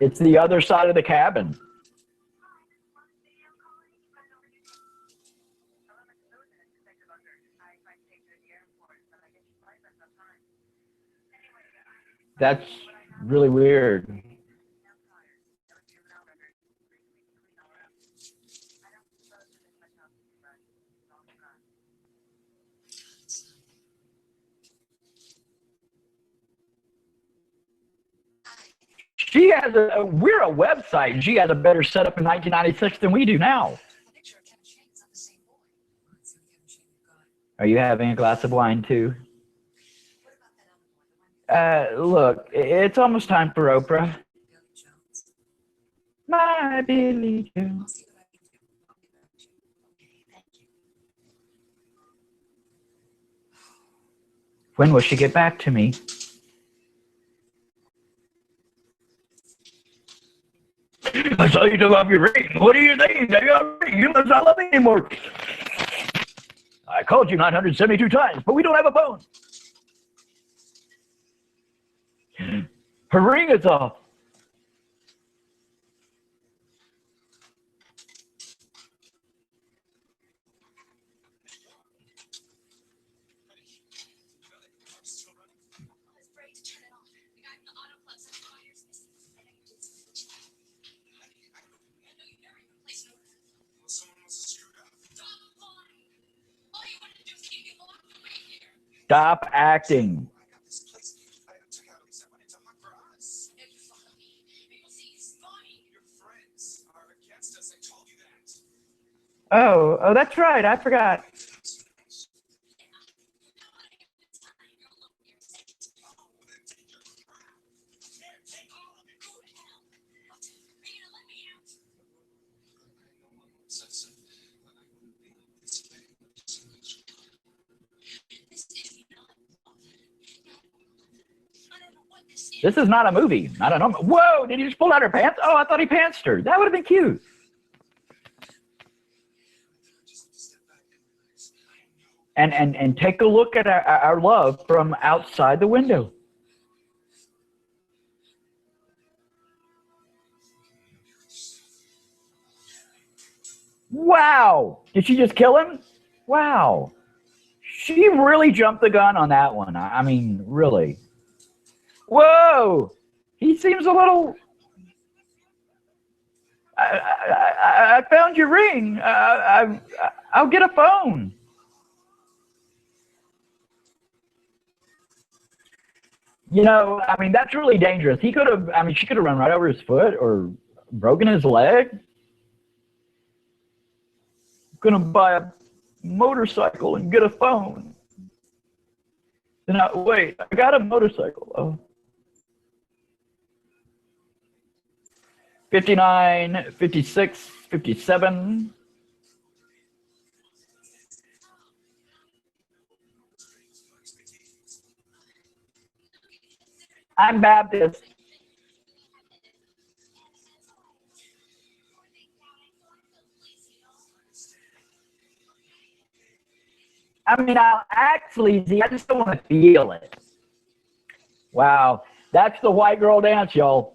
Speaker 1: It's the other side of the cabin. That's really weird. She has we're a website, and she has a better setup in 1996 than we do now. Are you having a glass of wine too? Look, it's almost time for Oprah. My Billy Jones. When will she get back to me? I saw you took off your ring. What do you think? You must not love me anymore. I called you 972 times, but we don't have a phone. Her ring is off. Stop acting. Oh, that's right. I forgot. This is not a movie. I don't know. Whoa! Did he just pull out her pants? Oh, I thought he pantsed her. That would have been cute. And take a look at our love from outside the window. Wow! Did she just kill him? Wow. She really jumped the gun on that one. I mean, really. Whoa! He seems a little... I found your ring. I'll get a phone. You know, I mean, that's really dangerous. He could have, I mean, she could have run right over his foot or broken his leg. I'm gonna buy a motorcycle and get a phone. Then wait, I got a motorcycle. Oh. 59, 56, 57. I'm Baptist. I mean, I'll actually see. I just don't want to feel it. Wow, that's the white girl dance, y'all.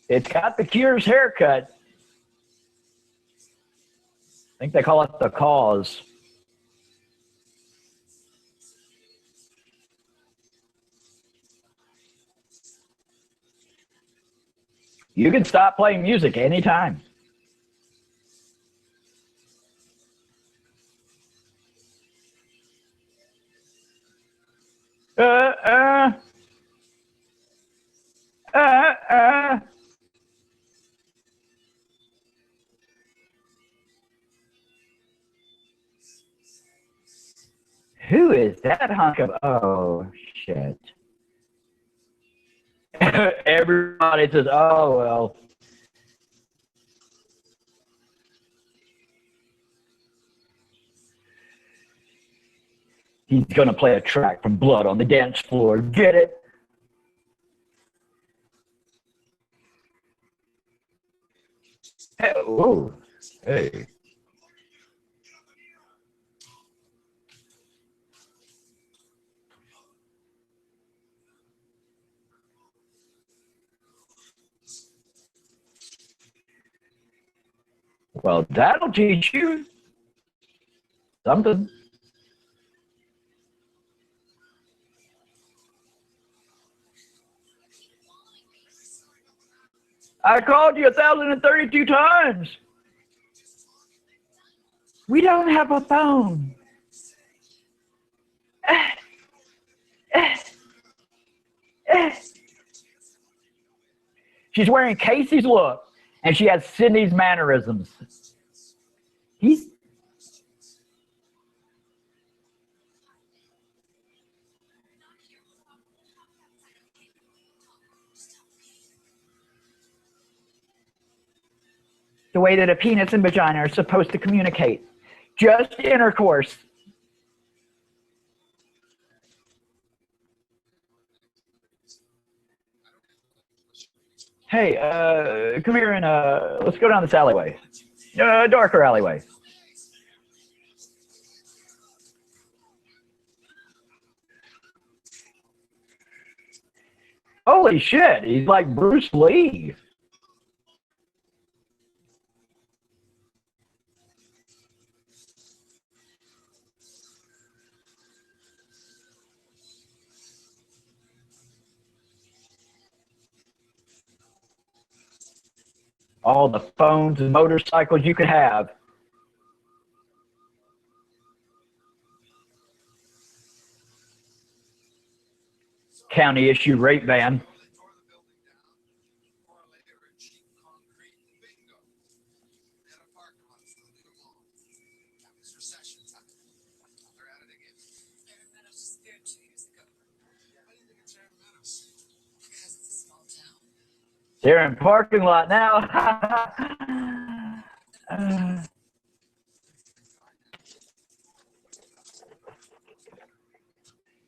Speaker 1: It's got the Cure's haircut. I think they call it the cause. You can stop playing music anytime. Uh, uh, uh, uh. Who is that hunk of? Oh, shit. Everybody says, oh, well. He's going to play a track from Blood on the Dance Floor. Get it? Hey, ooh. Hey. Well, that'll teach you something. I called you 1,032 times. We don't have a phone. She's wearing Casey's look, and she has Sydney's mannerisms. He's the way that a penis and vagina are supposed to communicate. Just intercourse. Hey, come here and let's go down this alleyway. Darker alleyway. Holy shit, he's like Bruce Lee. All the phones and motorcycles you could have. County issue rape ban. They're in parking lot now.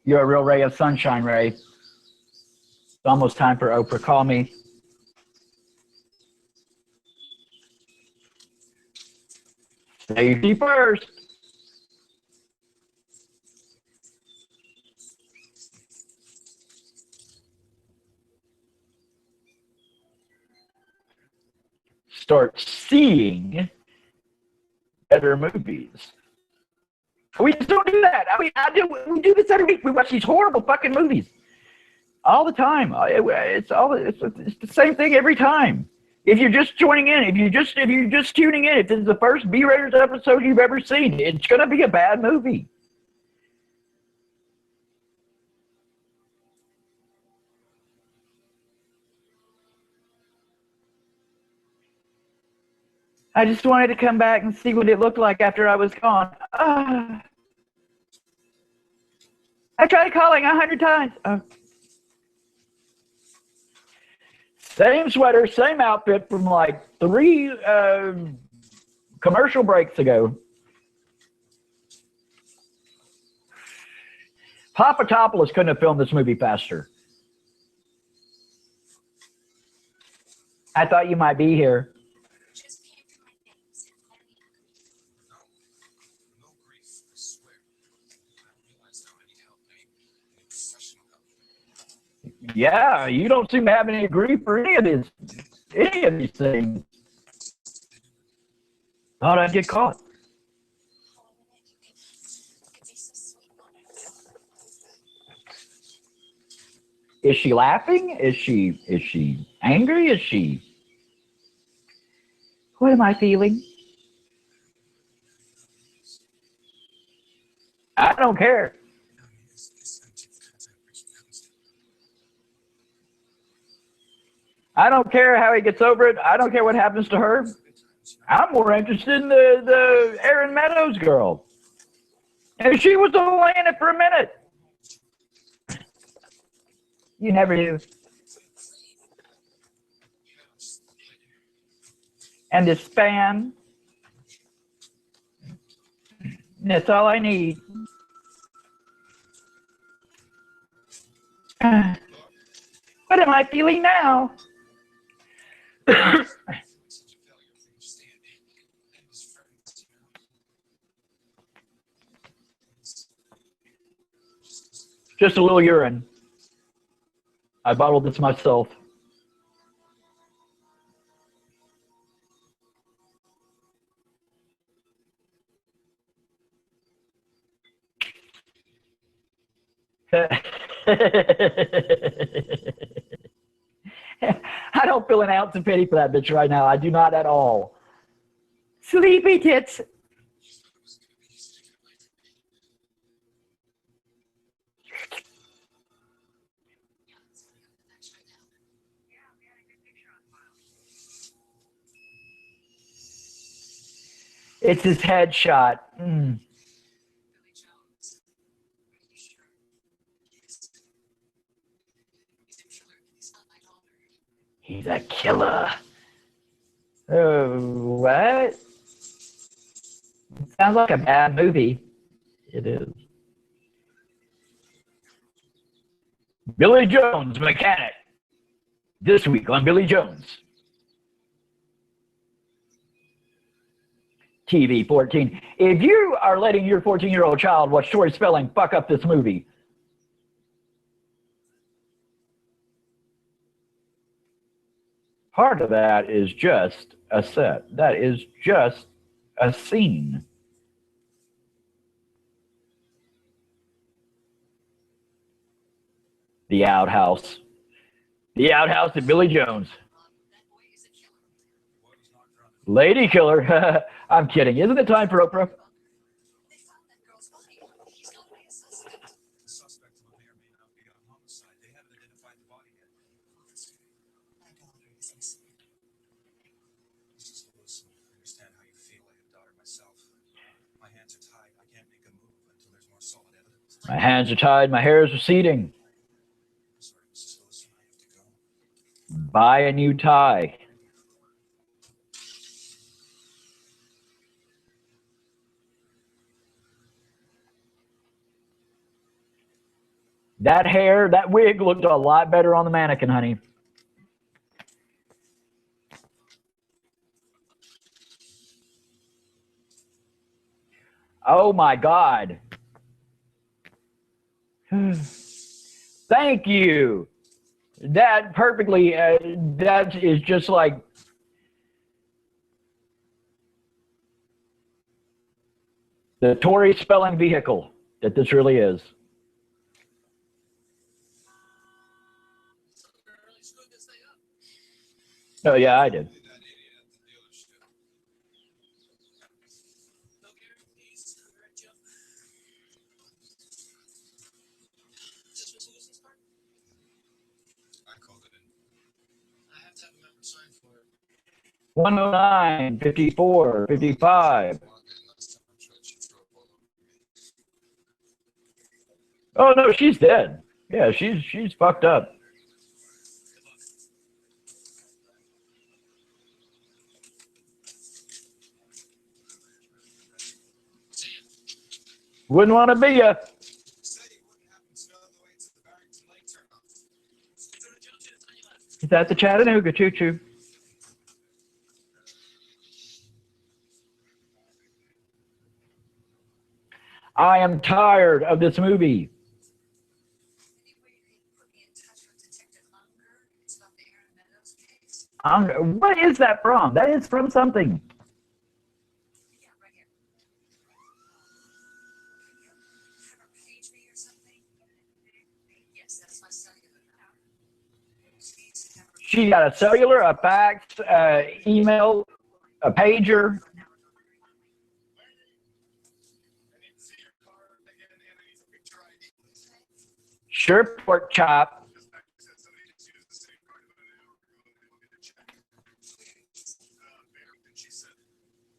Speaker 1: You're a real ray of sunshine, Ray. It's almost time for Oprah. Call me. Safety first. Start seeing better movies. We just don't do that. I mean, we do this every week. We watch these horrible fucking movies all the time. It's the same thing every time. If you're just joining in, if you're just tuning in, if this is the first B-Raiders episode you've ever seen, it's gonna be a bad movie. I just wanted to come back and see what it looked like after I was gone. I tried calling 100 times. Same sweater, same outfit from like 3 commercial breaks ago. Papadopoulos couldn't have filmed this movie faster. I thought you might be here.
Speaker 2: Just came through my veins and let me agree.
Speaker 3: No grief, I swear. I realized now I need help. I need professional help.
Speaker 1: Yeah, you don't seem to have any grief for any of these things. Thought I'd get caught.
Speaker 2: Oh, you could be so sweet and honest.
Speaker 1: Is she laughing? Is she angry? Is she? What am I feeling? I don't care. I don't care how he gets over it. I don't care what happens to her. I'm more interested in the Aaron Meadows girl. And she was only in it for a minute. You never do. And the span. That's all I need. What am I feeling now? Just a little urine. I bottled this myself. I don't feel an ounce of pity for that bitch right now. I do not at all. Sleepy tits. It's his headshot. Mm.
Speaker 2: Billy Jones. Are you sure? Yes. He's a killer. He's not my daughter.
Speaker 1: He's a killer. Oh, what? Sounds like a bad movie. It is. Billy Jones, mechanic. This week on Billy Jones. TV 14. If you are letting your 14-year-old child watch Tori Spelling fuck up this movie, part of that is just a set. That is just a scene. The outhouse. The outhouse at Billy Jones.
Speaker 2: That boy is a killer.
Speaker 1: Lady killer. I'm kidding. Isn't it time for Oprah?
Speaker 2: They found that girl's body. He's not my suspect.
Speaker 3: The suspect may or may not be on homicide. They haven't identified the body yet.
Speaker 2: My daughter is missing.
Speaker 3: Mrs. Lewis, I understand how you feel. I have a daughter myself. My hands are tied. I can't make a move until there's more solid evidence.
Speaker 1: My hands are tied. My hair is receding.
Speaker 3: Sorry, Mrs. Lewis, I have to go.
Speaker 1: Buy a new tie. That hair, that wig looked a lot better on the mannequin, honey. Oh my God. Thank you. That perfectly, that is just like the Tory spelling vehicle that this really is. Oh, yeah, I did.
Speaker 3: I called it in.
Speaker 2: I have to have a member sign for it.
Speaker 1: 109, 54, 55. Oh no, she's dead. Yeah, she's fucked up. Wouldn't want to be ya. Is that the Chattanooga Choo Choo? I am tired of this movie. What is that from? That is from something. She got a cellular, a fax, email, a pager. Sure, pork chop.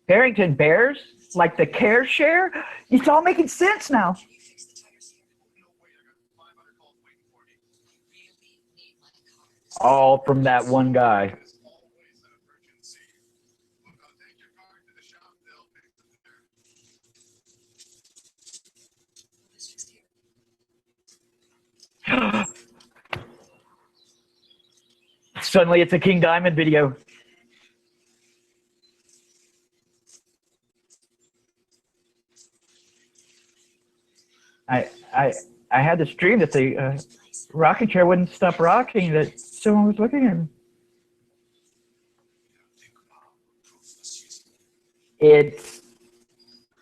Speaker 1: Barrington Bears? Like the care share? It's all making sense now. All from that one guy. Suddenly it's a King Diamond video. I had this dream that the rocking chair wouldn't stop rocking, that someone was looking at me. It's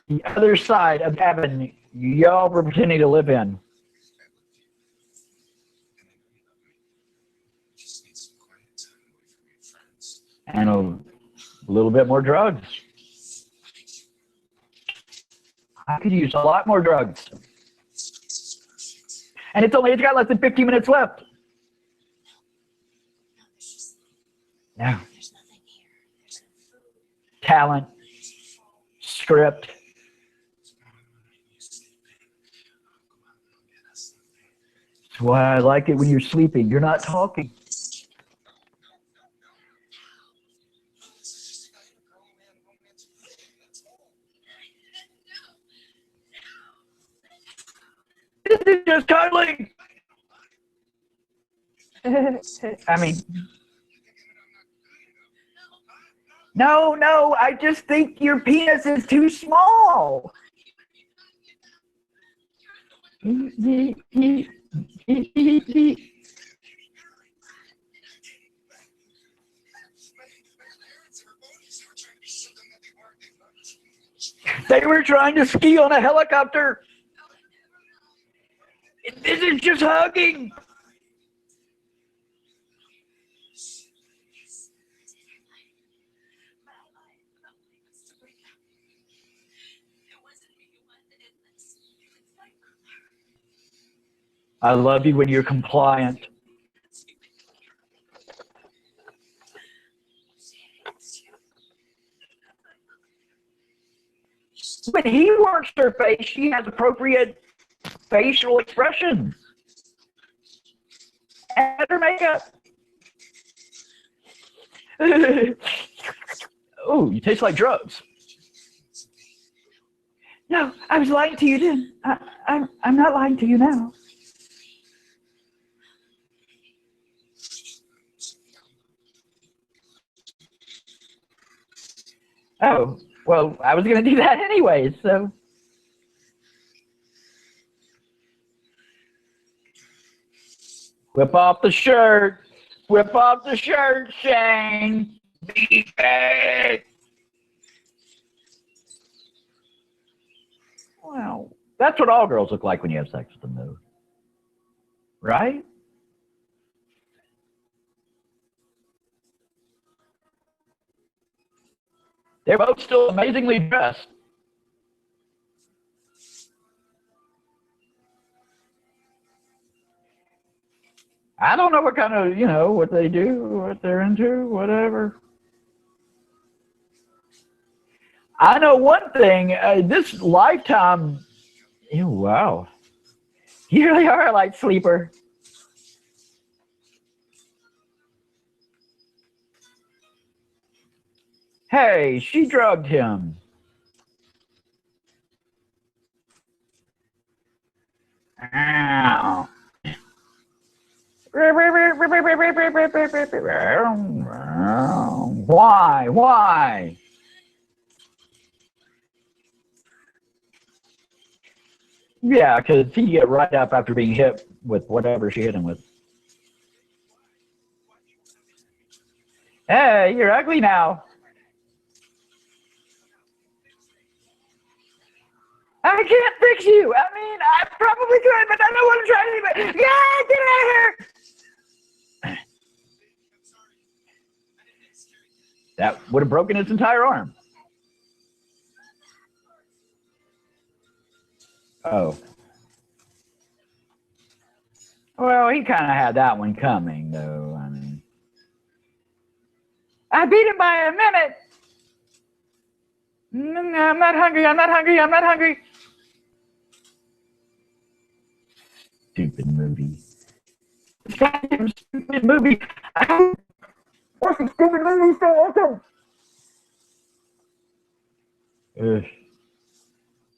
Speaker 1: the other side of heaven y'all were pretending to live in. And a little bit more drugs. I could use a lot more drugs. And it's got less than 15 minutes left. No. Talent, script. That's why I like it when you're sleeping. You're not talking. This is just cuddling. I mean, no, I just think your penis is too small. They were trying to ski on a helicopter. This is just hugging. I love you when you're compliant. When he works her face, she has appropriate facial expressions. And her makeup. Oh, you taste like drugs. No, I was lying to you then. I'm not lying to you now. Oh, well, I was going to do that anyway, so. Whip off the shirt. Whip off the shirt, Shane. Be back. Well, that's what all girls look like when you have sex with them, though. Right? They're both still amazingly dressed. I don't know what kind of, what they do, what they're into, whatever. I know one thing, this Lifetime, ew, wow. You really are a light sleeper. Hey, she drugged him. Ow. Why? Why? Yeah, because he get right up after being hit with whatever she hit him with. Hey, you're ugly now. I can't fix you. I mean, I probably could, but I don't want to try anyway. Yeah, get out of here. That would have broken his entire arm. Oh. Well, he kind of had that one coming, though. I mean, I beat him by a minute. I'm not hungry. I'm not hungry. I'm not hungry. Stupid movie. Stupid movie. What's a stupid movie so awesome?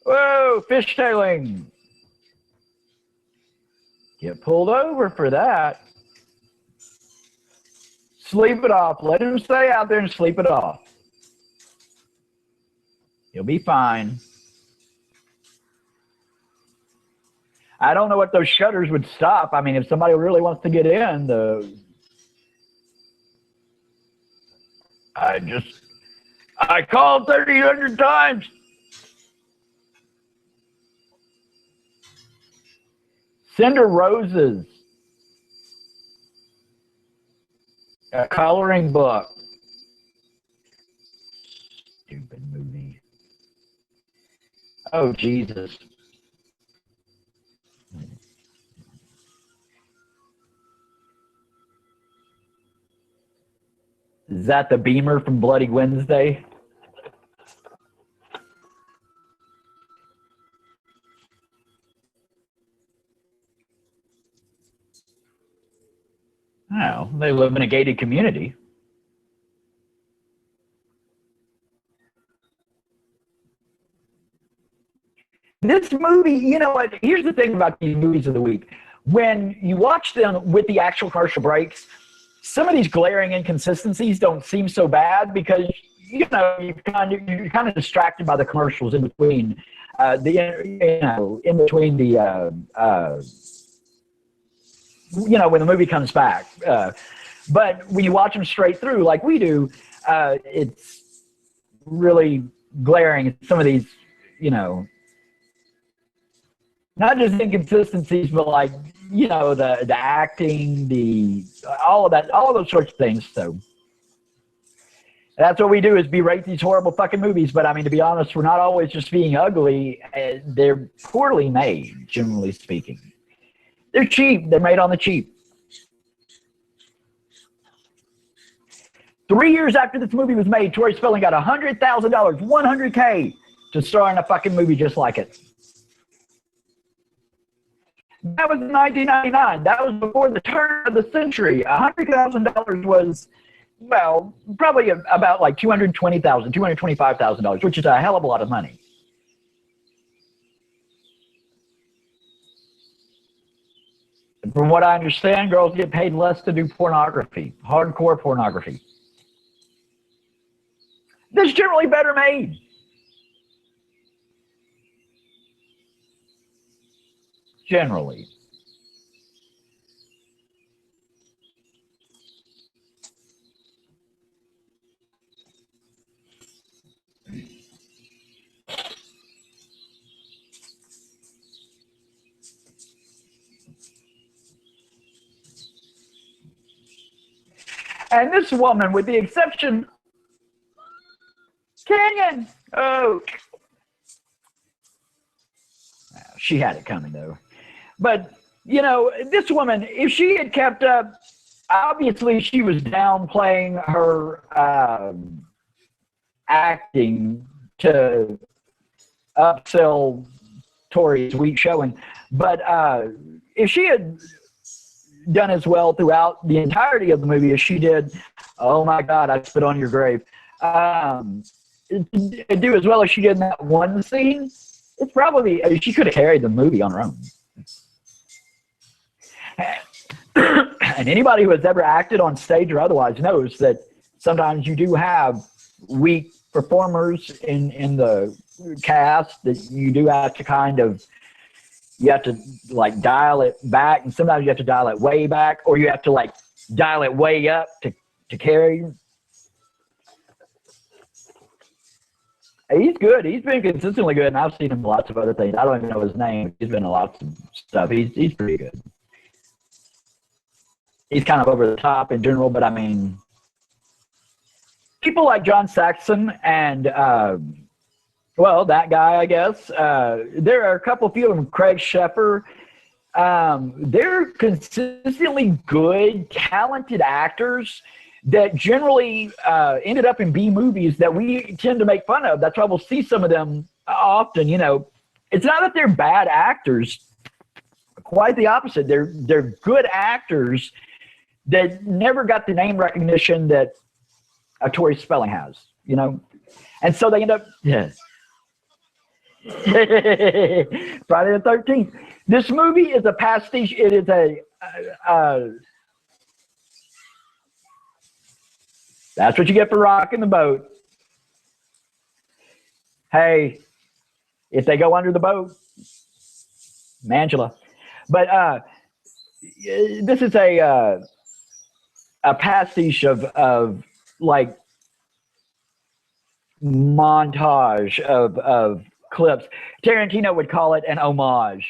Speaker 1: Whoa, fishtailing. Get pulled over for that. Sleep it off. Let him stay out there and sleep it off. He'll be fine. I don't know what those shutters would stop. I mean, if somebody really wants to get in, I called 3,000 times. Send her roses. A coloring book. Stupid movie. Oh, Jesus. Is that the Beamer from Bloody Wednesday? Oh, they live in a gated community. This movie, you know what? Here's the thing about these movies of the week. When you watch them with the actual commercial breaks, some of these glaring inconsistencies don't seem so bad because you're kind of distracted by the commercials in between in between the when the movie comes back. But when you watch them straight through, like we do, it's really glaring. Some of these, not just inconsistencies, but like, the acting, all of that, all of those sorts of things. So that's what we do, is berate these horrible fucking movies. But I mean, to be honest, we're not always just being ugly. They're poorly made, generally speaking. They're cheap. They're made on the cheap. 3 years after this movie was made, Tori Spelling got $100,000, $100K, to star in a fucking movie just like it. That was in 1999. That was before the turn of the century. $100,000 was Well, probably about like $225,000, which is a hell of a lot of money. From what I understand, girls get paid less to do pornography, hardcore pornography. That's generally better made. Generally. And this woman, with the exception, Canyon, oh, she had it coming though. But, you know, this woman, if she had kept up, obviously she was downplaying her acting to upsell Tori's weak showing. But if she had done as well throughout the entirety of the movie as she did, oh my God, I spit on your grave, do as well as she did in that one scene, it's probably, she could have carried the movie on her own. And anybody who has ever acted on stage or otherwise knows that sometimes you do have weak performers in the cast that you do have to kind of, you have to like dial it back, and sometimes you have to dial it way back, or you have to like dial it way up to carry. He's good. He's been consistently good, and I've seen him in lots of other things. I don't even know his name. He's been in lots of stuff. He's pretty good. He's kind of over the top in general, but I mean, people like John Saxon and well, that guy, I guess. There are a couple few of them. Craig Sheffer. They're consistently good, talented actors that generally ended up in B movies that we tend to make fun of. That's why we'll see some of them often. You know, it's not that they're bad actors. Quite the opposite. They're good actors that never got the name recognition that a Tori Spelling has. You know, and so they end up. Yeah. Friday the 13th. This movie is a pastiche. It is that's what you get for rocking the boat. Hey, if they go under the boat, Mangela. But this is a pastiche of like montage of clips. Tarantino would call it an homage.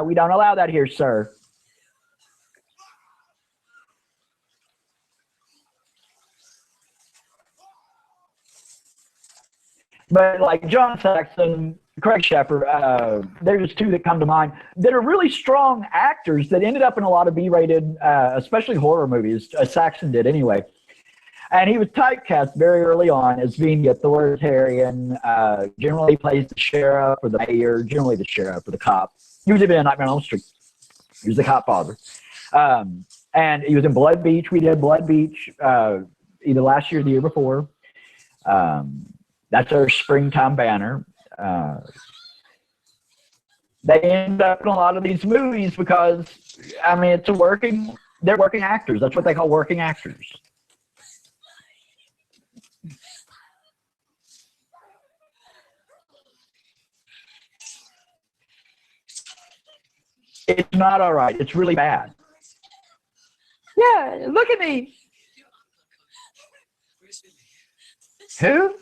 Speaker 1: We don't allow that here, sir. But like John Saxon, Craig Sheffer, there's two that come to mind that are really strong actors that ended up in a lot of B-rated, especially horror movies. Saxon did anyway. And he was typecast very early on as being the authoritarian. Generally plays the sheriff or the mayor, generally the sheriff or the cop. He was even in Nightmare on Elm Street. He was the cop father. And he was in Blood Beach. We did Blood Beach either last year or the year before. That's our springtime banner. They end up in a lot of these movies because, I mean, they're working actors. That's what they call working actors. It's not all right. It's really bad. Yeah, look at me. Who?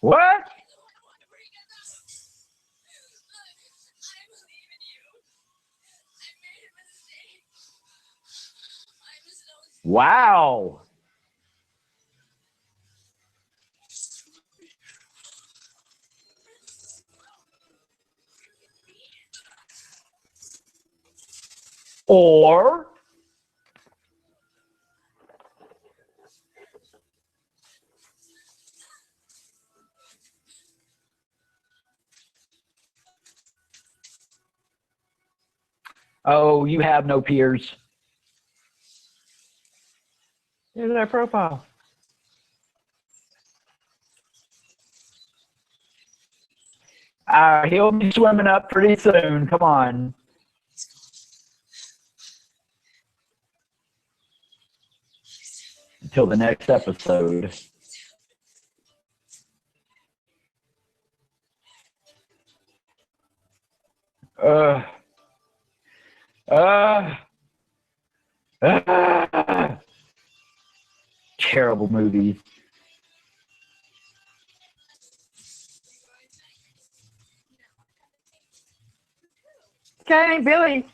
Speaker 1: What? Wow. Or oh, you have no peers. Here's our profile. He'll be swimming up pretty soon. Come on. Until the next episode. Uh, terrible movies. Okay, Billy.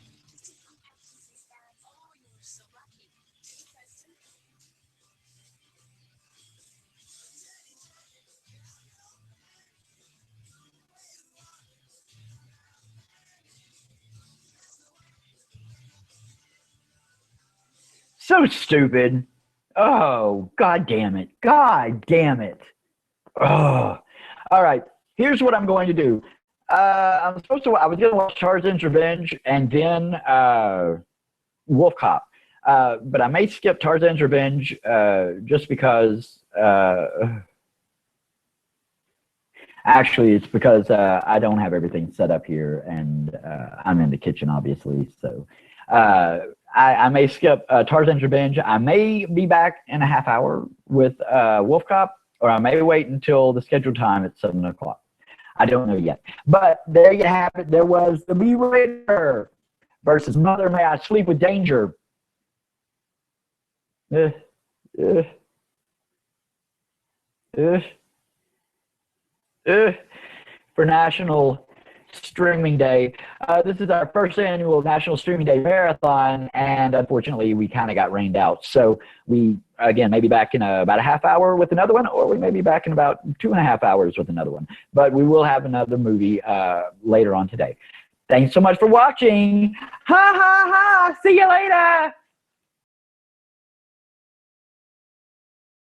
Speaker 1: So stupid. Oh, God damn it. God damn it. Oh. All right. Here's what I'm going to do. I was going to watch Tarzan's Revenge and then Wolf Cop. But I may skip Tarzan's Revenge just because actually it's because I don't have everything set up here and I'm in the kitchen, obviously. So I may skip Tarzan's Revenge. I may be back in a half hour with Wolf Cop, or I may wait until the scheduled time at 7 o'clock. I don't know yet. But there you have it. There was the B-Raider versus Mother May I Sleep with Danger. For National Streaming Day. This is our first annual National Streaming Day Marathon, and unfortunately we kind of got rained out. So we, again, maybe back in about a half hour with another one, or we may be back in about 2.5 hours with another one. But we will have another movie later on today. Thanks so much for watching. Ha ha ha! See you later!